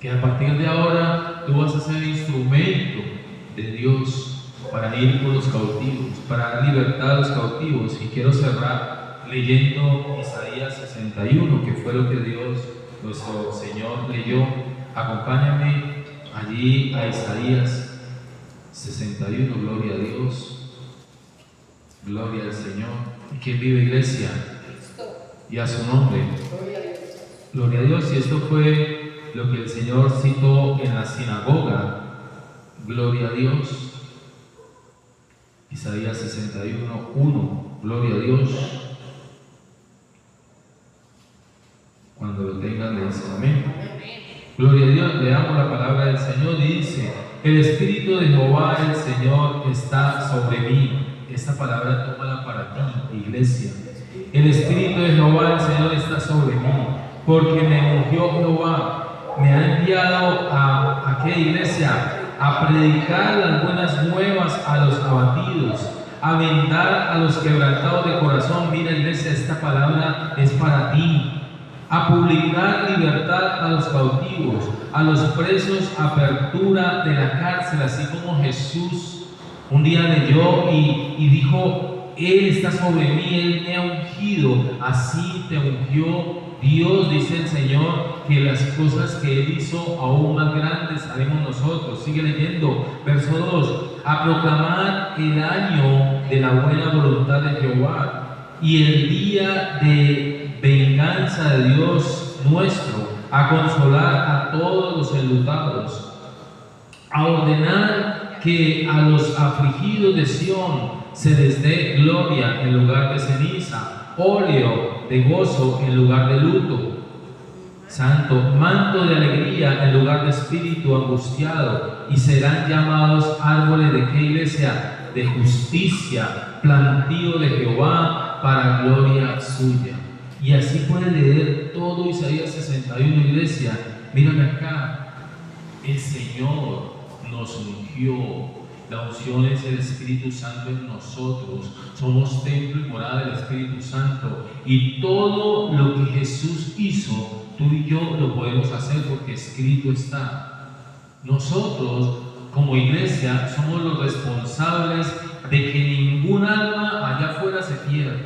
Speaker 1: que a partir de ahora tú vas a ser instrumento de Dios para ir por los cautivos, para dar libertad a los cautivos. Y quiero cerrar leyendo Isaías 61, que fue lo que Dios, nuestro Señor, leyó. Acompáñame allí a Isaías 61, gloria a Dios, gloria al Señor. ¿Quién vive, iglesia? Y a su nombre. Gloria a Dios. Y esto fue lo que el Señor citó en la sinagoga. Gloria a Dios. Isaías 61, 1. Gloria a Dios. Cuando lo tengan, le dicen amén. Gloria a Dios. Leamos la palabra del Señor y dice: el Espíritu de Jehová el Señor está sobre mí. Esta palabra tómala para ti, iglesia. El Espíritu de Jehová el Señor está sobre mí, porque me ungió Jehová. Me ha enviado a ¿qué, iglesia? A predicar las buenas nuevas a los abatidos, a vendar a los quebrantados de corazón. Mira, iglesia, esta palabra es para ti. A publicar libertad a los cautivos, a los presos, apertura de la cárcel, así como Jesús un día leyó y dijo: Él está sobre mí, Él me ha ungido, así te ungió Dios. Dice el Señor que las cosas que Él hizo aún más grandes haremos nosotros. Sigue leyendo, verso 2: a proclamar el año de la buena voluntad de Jehová y el día de venganza de Dios nuestro, a consolar a todos los enlutados, a ordenar que a los afligidos de Sión se les dé gloria en lugar de ceniza, óleo de gozo en lugar de luto, santo, manto de alegría en lugar de espíritu angustiado, y serán llamados árboles de qué, iglesia? De justicia, plantío de Jehová para gloria suya. Y así pueden leer todo Isaías 61, iglesia. Mírame acá, el Señor nos ungió. La unción es el Espíritu Santo en nosotros. Somos templo y morada del Espíritu Santo. Y todo lo que Jesús hizo, tú y yo lo podemos hacer porque escrito está. Nosotros, como iglesia, somos los responsables de que ningún alma allá afuera se pierda.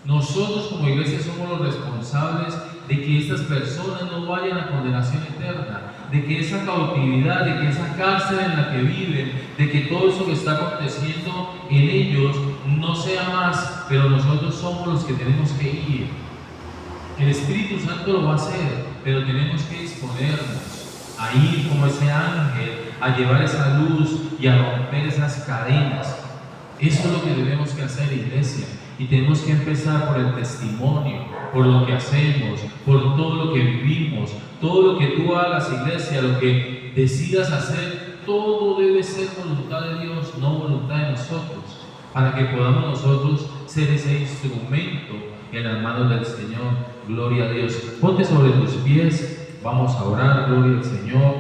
Speaker 1: Nosotros como iglesia somos los responsables de que estas personas no vayan a condenación eterna, de que esa cautividad, de que esa cárcel en la que viven, de que todo eso que está aconteciendo en ellos no sea más, pero nosotros somos los que tenemos que ir. El Espíritu Santo lo va a hacer, pero tenemos que disponernos a ir como ese ángel, a llevar esa luz y a romper esas cadenas. Eso es lo que debemos que hacer, iglesia. Y tenemos que empezar por el testimonio, por lo que hacemos, por todo lo que vivimos, todo lo que tú hagas, iglesia, lo que decidas hacer, todo debe ser voluntad de Dios, no voluntad de nosotros, para que podamos nosotros ser ese instrumento en las manos del Señor. Gloria a Dios. Ponte sobre tus pies, vamos a orar, gloria al Señor,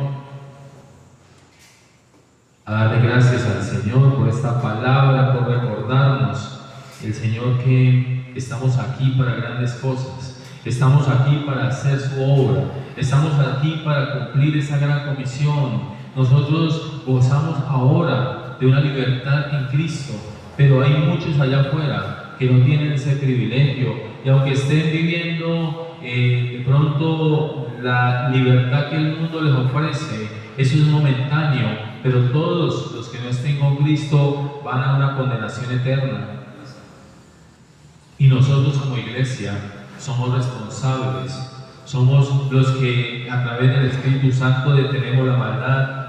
Speaker 1: a darle gracias al Señor por esta palabra, por recordarnos, el Señor, que estamos aquí para grandes cosas, estamos aquí para hacer su obra, estamos aquí para cumplir esa gran comisión. Nosotros gozamos ahora de una libertad en Cristo, pero hay muchos allá afuera que no tienen ese privilegio, y aunque estén viviendo de pronto la libertad que el mundo les ofrece, eso es momentáneo, pero todos los que no estén con Cristo van a una condenación eterna. Y nosotros como iglesia somos responsables, somos los que a través del Espíritu Santo detenemos la maldad.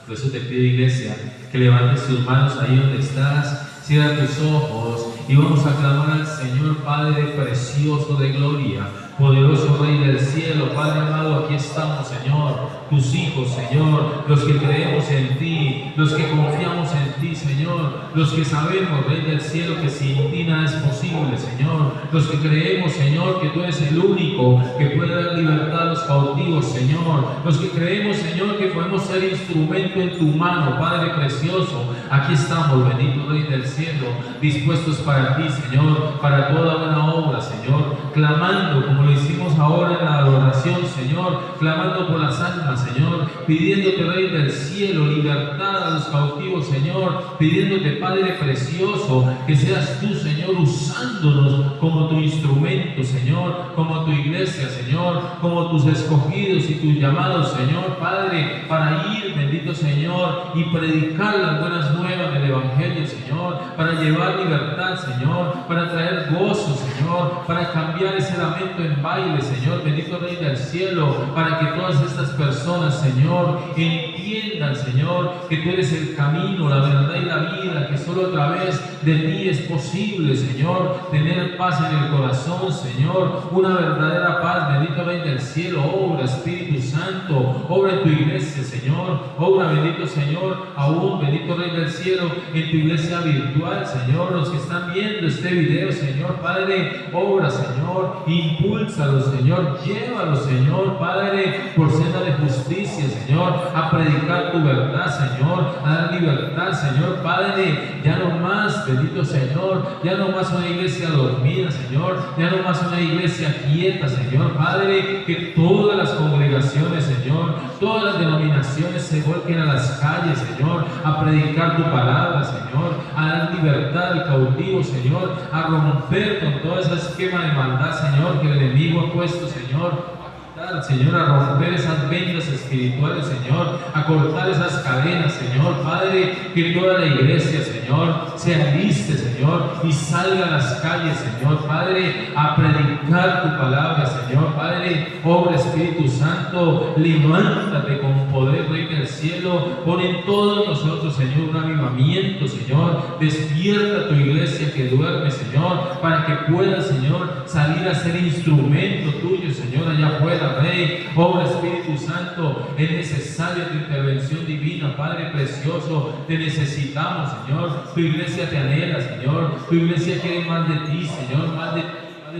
Speaker 1: Por eso te pido, iglesia, que levantes tus manos ahí donde estás, cierra tus ojos y vamos a clamar al Señor. Padre precioso de gloria, poderoso Rey del cielo, Padre amado, aquí estamos, Señor, tus hijos, Señor, los que creemos en ti, los que confiamos en ti, Señor. Los que sabemos, Rey del cielo, que sin ti nada es posible, Señor. Los que creemos, Señor, que tú eres el único que puede dar libertad a los cautivos, Señor. Los que creemos, Señor, que podemos ser instrumento en tu mano, Padre precioso. Aquí estamos, bendito Rey del cielo, dispuestos para ti, Señor, para toda buena obra, Señor, clamando como lo hicimos ahora en la adoración, Señor, clamando por las almas, Señor, pidiéndote, Rey del cielo, libertad a los cautivos, Señor, pidiéndote, Padre precioso, que seas tú, Señor, usándonos como tu instrumento, Señor, como tu iglesia, Señor, como tus escogidos y tus llamados, Señor, Padre, para ir, bendito Señor, y predicar las buenas nuevas del Evangelio, Señor, para llevar libertad, Señor, para traer gozo, Señor, para cambiar ese lamento en baile, Señor, bendito Rey del cielo, para que todas estas personas, Señor, entiendan, Señor, que tú eres el camino, la verdad y la vida, que solo a través de ti es posible, Señor, tener paz en el corazón, Señor, una verdadera paz, bendito Rey del cielo, obra Espíritu Santo, obra en tu iglesia, Señor, obra, bendito Señor, aún, bendito Rey del cielo, en tu iglesia virtual, Señor, los que están viendo este video, Señor, Padre, obra, Señor, impúlsalos, Señor, llévalos, Señor, Padre, por senda de justicia, Señor, a predicar tu verdad, Señor, a dar libertad, Señor, Padre, ya no más, bendito Señor, ya no más una iglesia dormida, Señor, ya no más una iglesia quieta, Señor, Padre, que todas las congregaciones, Señor, todas las denominaciones se vuelquen a las calles, Señor, a predicar tu palabra, Señor, a dar libertad al cautivo, Señor, a romper con todo ese esquema de maldad, Señor, que el enemigo ha puesto, Señor, Señor, a romper esas vendas espirituales, Señor, a cortar esas cadenas, Señor, Padre, que toda la iglesia, Señor, se aliste, Señor, y salga a las calles, Señor, Padre, a predicar tu palabra, Señor, Padre, obra Espíritu Santo, levántate con poder, Rey del cielo, pon en todos nosotros, Señor, un avivamiento, Señor, despierta tu iglesia que duerme, Señor, para que pueda, Señor, salir a ser instrumento tuyo, Señor, allá afuera, Rey, obra Espíritu Santo, es necesaria tu intervención divina, Padre precioso, te necesitamos, Señor, tu iglesia te anhela, Señor, tu iglesia quiere más de ti, Señor, más de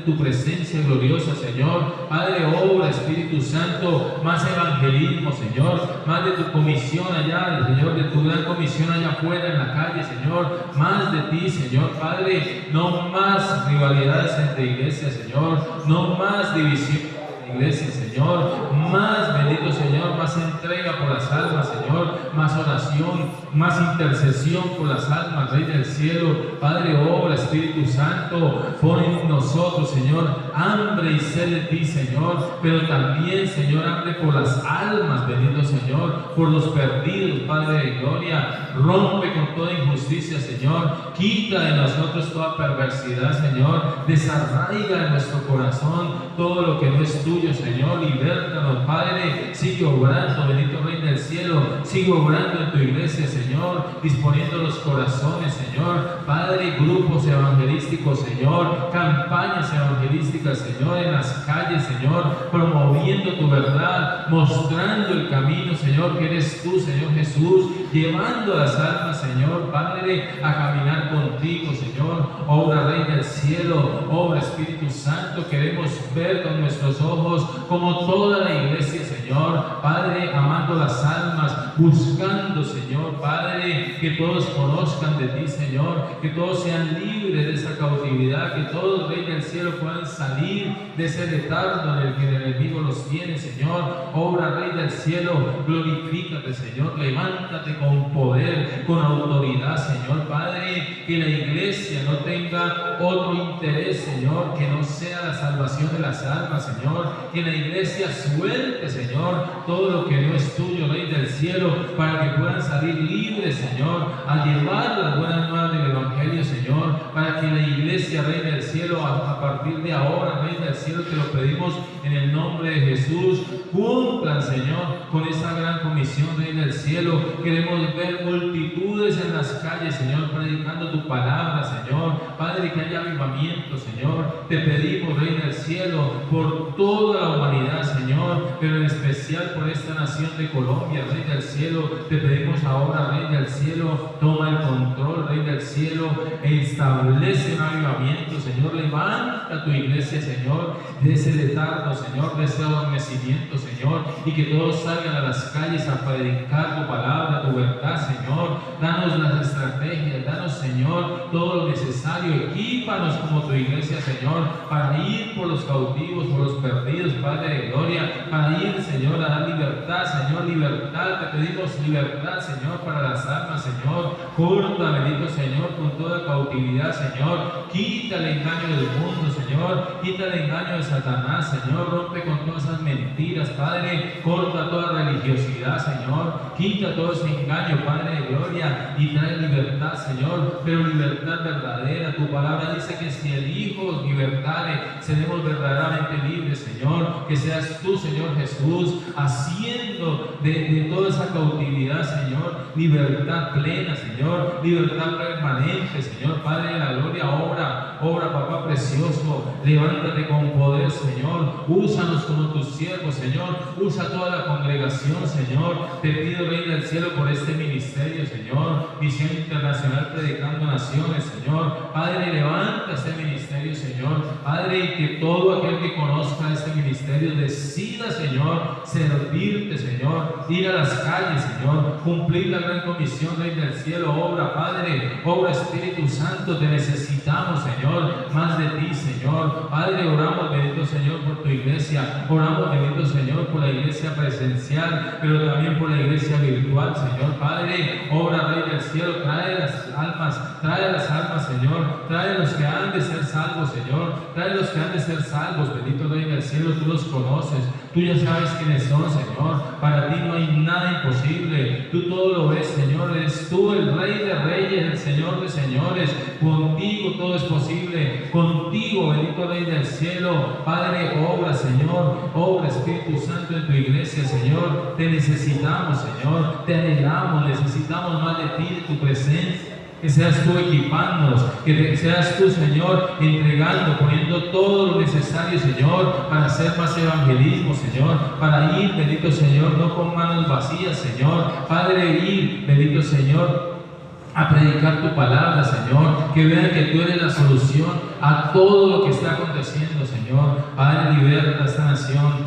Speaker 1: tu presencia gloriosa, Señor, Padre, obra Espíritu Santo, más evangelismo, Señor, más de tu comisión allá, Señor, de tu gran comisión allá afuera en la calle, Señor, más de ti, Señor, Padre, no más rivalidades entre iglesias, Señor, no más división iglesia, Señor, más, bendito Señor, más entrega por las almas, Señor, más oración, más intercesión por las almas, Rey del cielo, Padre, obra, Espíritu Santo, pon en nosotros, Señor, hambre y sed de ti, Señor, pero también, Señor, hambre por las almas, bendito Señor, por los perdidos, Padre de gloria, rompe con toda injusticia, Señor, quita de nosotros toda perversidad, Señor, desarraiga de nuestro corazón todo lo que no es tuyo, Señor, libértanos, Padre, sigue obrando, bendito Rey del cielo, sigue obrando en tu iglesia, Señor, disponiendo los corazones, Señor, Padre, grupos evangelísticos, Señor, campañas evangelísticas, Señor, en las calles, Señor, promoviendo tu verdad, mostrando el camino, Señor, que eres tú, Señor Jesús, llevando a las almas, Señor, Padre, a caminar contigo, Señor, obra Rey del cielo, obra Espíritu Santo, queremos ver con nuestros ojos como toda la iglesia, Señor, Padre, amando las almas, buscando, Señor, Padre, que todos conozcan de ti, Señor, que todos sean libres de esa cautividad, que todos, Rey del cielo, puedan salir de ese letargo en el que el enemigo los tiene, Señor, obra Rey del cielo, glorifícate, Señor, levántate con poder, con autoridad, Señor, Padre, que la iglesia no tenga otro interés, Señor, que no sea la salvación de las almas, Señor, que la iglesia suelte, Señor, todo lo que no es tuyo, Rey del cielo, para que puedan salir libres, Señor, a llevar las buenas nuevas del Evangelio, Señor, para que la iglesia, Rey del cielo, cielo, a partir de ahora, Rey del cielo, te lo pedimos en el nombre de Jesús. Cumplan, Señor, con esta gran comisión, Rey del cielo. Queremos ver multitudes en las calles, Señor, predicando tu palabra, Señor. Padre, que haya avivamiento, Señor. Te pedimos, Rey del cielo, por toda la humanidad, Señor, pero en especial por esta nación de Colombia, Rey del cielo. Te pedimos ahora, Rey del cielo, toma el control, Rey del cielo, e establece un avivamiento, Señor. Levanta tu iglesia, Señor, de ese letargo, Señor, de ese adormecimiento, Señor, y que todos salgan a las calles a predicar tu palabra, tu verdad, Señor. Danos las estrategias, danos, Señor, todo lo necesario. Equípanos como tu iglesia, Señor, para ir por los cautivos, por los perdidos, Padre de gloria, para ir, Señor, a dar libertad, Señor, libertad. Te pedimos libertad, Señor, para las almas, Señor. Corta, bendito Señor, con toda cautividad, Señor. Quita el engaño del mundo, Señor. Quita el engaño de Satanás, Señor. Rompe con todas esas mentiras, Padre. Corta toda religiosidad, Señor. Quita todo ese engaño, Padre de gloria, y trae libertad, Señor, pero libertad verdadera. Tu palabra dice que si el Hijo os libertare, seremos verdaderamente libres, Señor. Que seas tú, Señor Jesús, haciendo de toda esa cautividad, Señor, libertad plena, Señor, libertad permanente, Señor. Padre de la gloria, obra, papá precioso. Levántate con poder, Señor. Úsanos como tus siervos, Señor. Usa toda la congregación, Señor. Te pido, Rey del cielo, por este ministerio, Señor. Misión Internacional Predicando Naciones, Señor. Padre, levanta este ministerio, Señor. Padre, y que todo aquel que conozca este ministerio decida, Señor, servirte, Señor. Ir a las calles, Señor. Cumplir la gran comisión, Rey del cielo. Obra, Padre. Obra, Espíritu Santo. Te necesitamos, Señor. Más de ti, Señor. Padre, oramos, bendito Señor, por tu iglesia. Oramos, bendito Señor, por la iglesia presencial, pero también por la iglesia virtual, Señor. Padre, obra, Rey del cielo. Trae las almas, Señor. Trae los que han de ser salvos, Señor. Trae los que han de ser salvos, bendito Rey del cielo. Tú los conoces. Tú ya sabes quiénes son, Señor. Para ti no hay nada imposible. Tú todo lo ves, Señor. Eres tú el Rey de reyes, el Señor de señores. Contigo todo es posible. Contigo, bendito Rey del cielo. Padre, obra, Señor. Obra, Espíritu Santo, en tu iglesia, Señor. Te necesitamos, Señor. Te anhelamos. Necesitamos más de ti, de tu presencia. Que seas tú equipándonos, que seas tú, Señor, entregando, poniendo todo lo necesario, Señor, para hacer más evangelismo, Señor, para ir, bendito Señor, no con manos vacías, Señor. Padre, ir, bendito Señor, a predicar tu palabra, Señor, que vean que tú eres la solución a todo lo que está aconteciendo, Señor. Padre, liberta esta nación,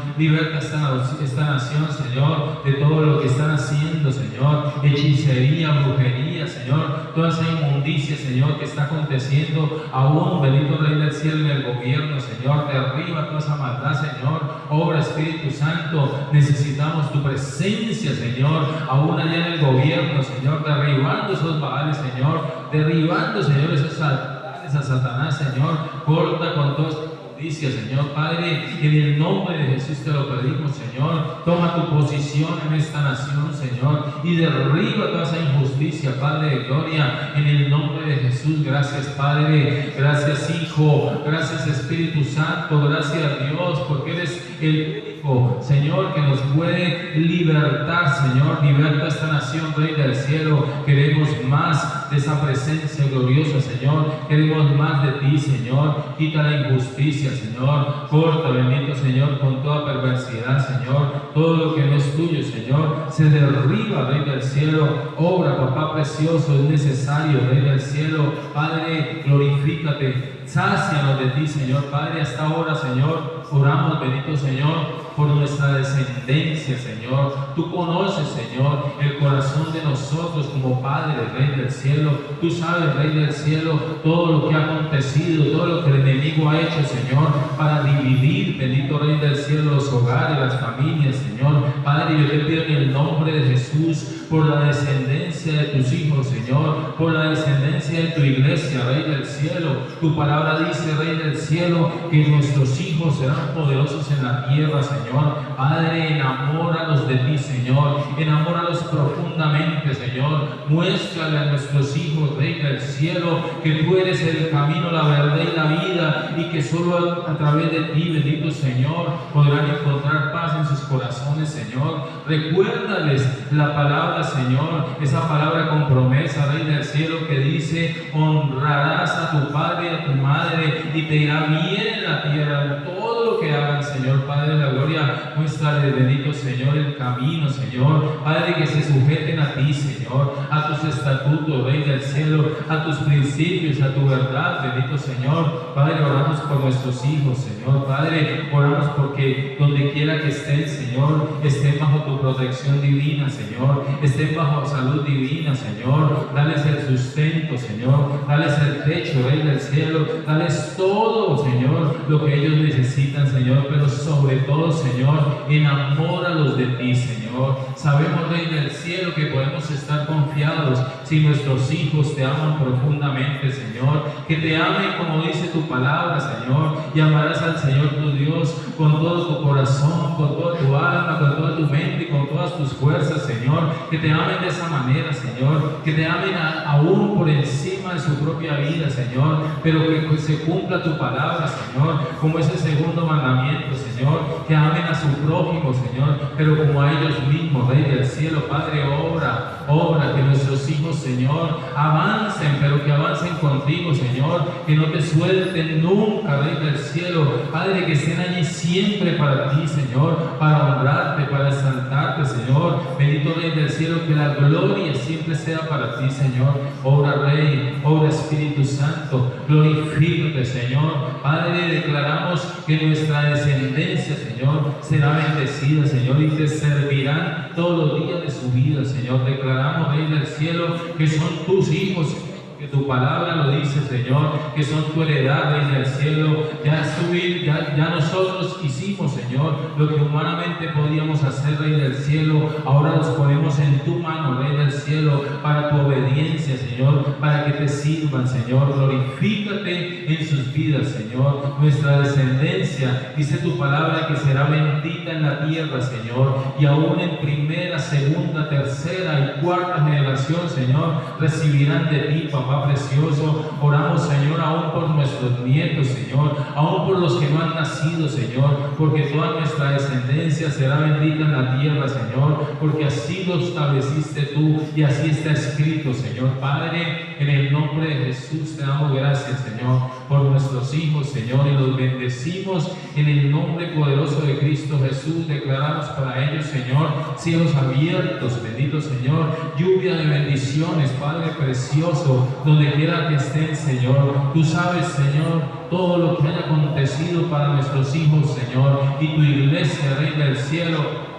Speaker 1: Señor, de todo lo que están haciendo, Señor, hechicería, brujería, Señor, toda esa inmundicia, Señor, que está aconteciendo aún, bendito Rey del cielo, en el gobierno, Señor. Derriba toda esa maldad, Señor. Obra, Espíritu Santo, necesitamos tu presencia, Señor, aún allá en el gobierno, Señor, derribando esos baales, Señor, derribando, Señor, esos altares a Satanás, Señor. Corta con toda esta injusticia, Señor. Padre, en el nombre de Jesús te lo pedimos, Señor. Toma tu posición en esta nación, Señor, y derriba toda esa injusticia, Padre de gloria, en el nombre de Jesús. Gracias, Padre. Gracias, Hijo. Gracias, Espíritu Santo. Gracias, Dios, porque eres el único, Señor, que nos puede libertar, Señor. Liberta esta nación, Rey del cielo. Queremos más de esa presencia gloriosa, Señor. Queremos más de ti, Señor. Quita la injusticia, Señor. Corta, bendito Señor, con toda perversidad, Señor. Todo lo que no es tuyo, Señor, se derriba, Rey del cielo. Obra, papá precioso, es necesario, Rey del cielo. Padre, glorifícate. Sácianos de ti, Señor. Padre, hasta ahora, Señor, oramos, bendito Señor, por nuestra descendencia, Señor. Tú conoces, Señor, el corazón de nosotros como Padre, Rey del cielo. Tú sabes, Rey del cielo, todo lo que ha acontecido, todo lo que el enemigo ha hecho, Señor, para dividir, bendito Rey del cielo, los hogares, las familias, Señor. Padre, yo te pido en el nombre de Jesús, por la descendencia de tus hijos, Señor, por la descendencia de tu iglesia, Rey del cielo. Tu palabra dice, Rey del cielo, que nuestros hijos serán poderosos en la tierra, Señor. Padre, enamóralos de ti, Señor. Enamóralos profundamente, Señor. Muéstrale a nuestros hijos, Rey del del cielo, que tú eres el camino, la verdad y la vida, y que solo a través de ti, bendito Señor, podrán encontrar paz en sus corazones, Señor. Recuérdales la palabra, Señor, esa palabra con promesa, Rey del cielo, que dice: honrarás a tu padre y a tu madre, y te irá bien en la tierra. Todo lo que hagan, Señor, Padre de la gloria, muéstrale, bendito Señor, el camino, Señor, Padre, que se sujeten a ti, Señor, a tus estatutos, Rey del cielo, a tus principios, a tu verdad, bendito Señor. Padre, oramos por nuestros hijos, Señor, Padre, oramos porque donde quiera que estén, Señor, estén bajo tu protección divina, Señor, estén bajo salud divina, Señor. Dales el sustento, Señor, dales el techo, Rey del cielo, dales todo, Señor, lo que ellos necesitan, Señor, pero sobre todo, Señor, enamóralos de ti, Señor. Sabemos, Rey del cielo, que podemos estar confiados si nuestros hijos te aman profundamente, Señor, que te amen como dice tu palabra, Señor, y amarás al Señor tu Dios con todo tu corazón, con toda tu alma, con toda tu mente y con todas tus fuerzas, Señor, que te amen de esa manera, Señor, que te amen aún por encima de su propia vida, Señor, pero que se cumpla tu palabra, Señor, como ese segundo mandamiento, Señor, que amen a su prójimo, Señor, pero como a ellos mismos, Rey del cielo. Padre, obra que nuestros hijos, Señor, avancen, pero que avancen contigo, Señor, que no te suelten nunca, Rey del cielo, Padre, que estén allí siempre para ti, Señor, para honrarte, para exaltarte, Señor, bendito Rey del cielo, que la gloria siempre sea para ti, Señor. Obra, Rey, obra, Espíritu Santo, glorifícate, Señor. Padre, declaramos que nuestra descendencia, Señor, será bendecida, Señor, y te servirán todos los días de su vida, Señor. Declaramos, Rey del cielo, que son tus hijos, Señor, que tu palabra lo dice, Señor, que son tu heredad, Rey del cielo. Ya nosotros hicimos, Señor, lo que humanamente podíamos hacer, Rey del cielo. Ahora los ponemos en tu mano, Rey del cielo, para tu obediencia, Señor, para que te sirvan, Señor. Glorifícate en sus vidas, Señor. Nuestra descendencia, dice tu palabra, que será bendita en la tierra, Señor, y aún en primera, segunda, tercera y cuarta generación, Señor, recibirán de ti, papá precioso. Oramos, Señor, aún por nuestros nietos, Señor, aún por los que no han nacido, Señor, porque toda nuestra descendencia será bendita en la tierra, Señor, porque así lo estableciste tú y así está escrito, Señor. Padre, en el nombre de Jesús te damos gracias, Señor, por nuestros hijos, Señor, y los bendecimos en el nombre poderoso de Cristo Jesús. Declaramos para ellos, Señor, cielos abiertos, bendito Señor, lluvia de bendiciones, Padre precioso, donde quiera que estén, Señor. Tú sabes, Señor, todo lo que haya acontecido para nuestros hijos, Señor, y tu iglesia, Rey del cielo,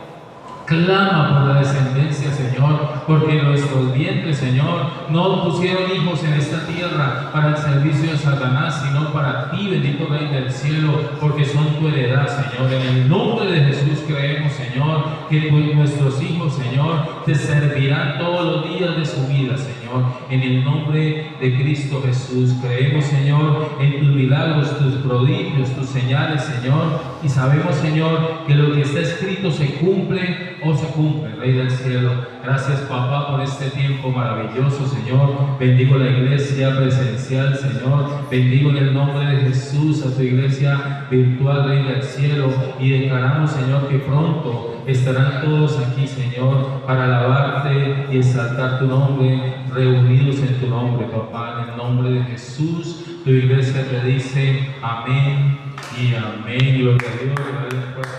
Speaker 1: clama por la descendencia, Señor, porque nuestros vientres, Señor, no pusieron hijos en esta tierra para el servicio de Satanás, sino para ti, bendito Rey del cielo, porque son tu heredad, Señor. En el nombre de Jesús creemos, Señor, que nuestros hijos, Señor, te servirán todos los días de su vida, Señor. En el nombre de Cristo Jesús creemos, Señor, en tus milagros, tus prodigios, tus señales, Señor, y sabemos, Señor, que lo que está escrito se cumple o se cumple, Rey del cielo. Gracias, papá, por este tiempo maravilloso, Señor. Bendigo la iglesia presencial, Señor. Bendigo en el nombre de Jesús a tu iglesia virtual, Rey del cielo, y declaramos, Señor, que pronto estarán todos aquí, Señor, para alabarte y exaltar tu nombre, reunidos en tu nombre, papá, en el nombre de Jesús. Tu iglesia te dice amén y amén. Gloria a Dios.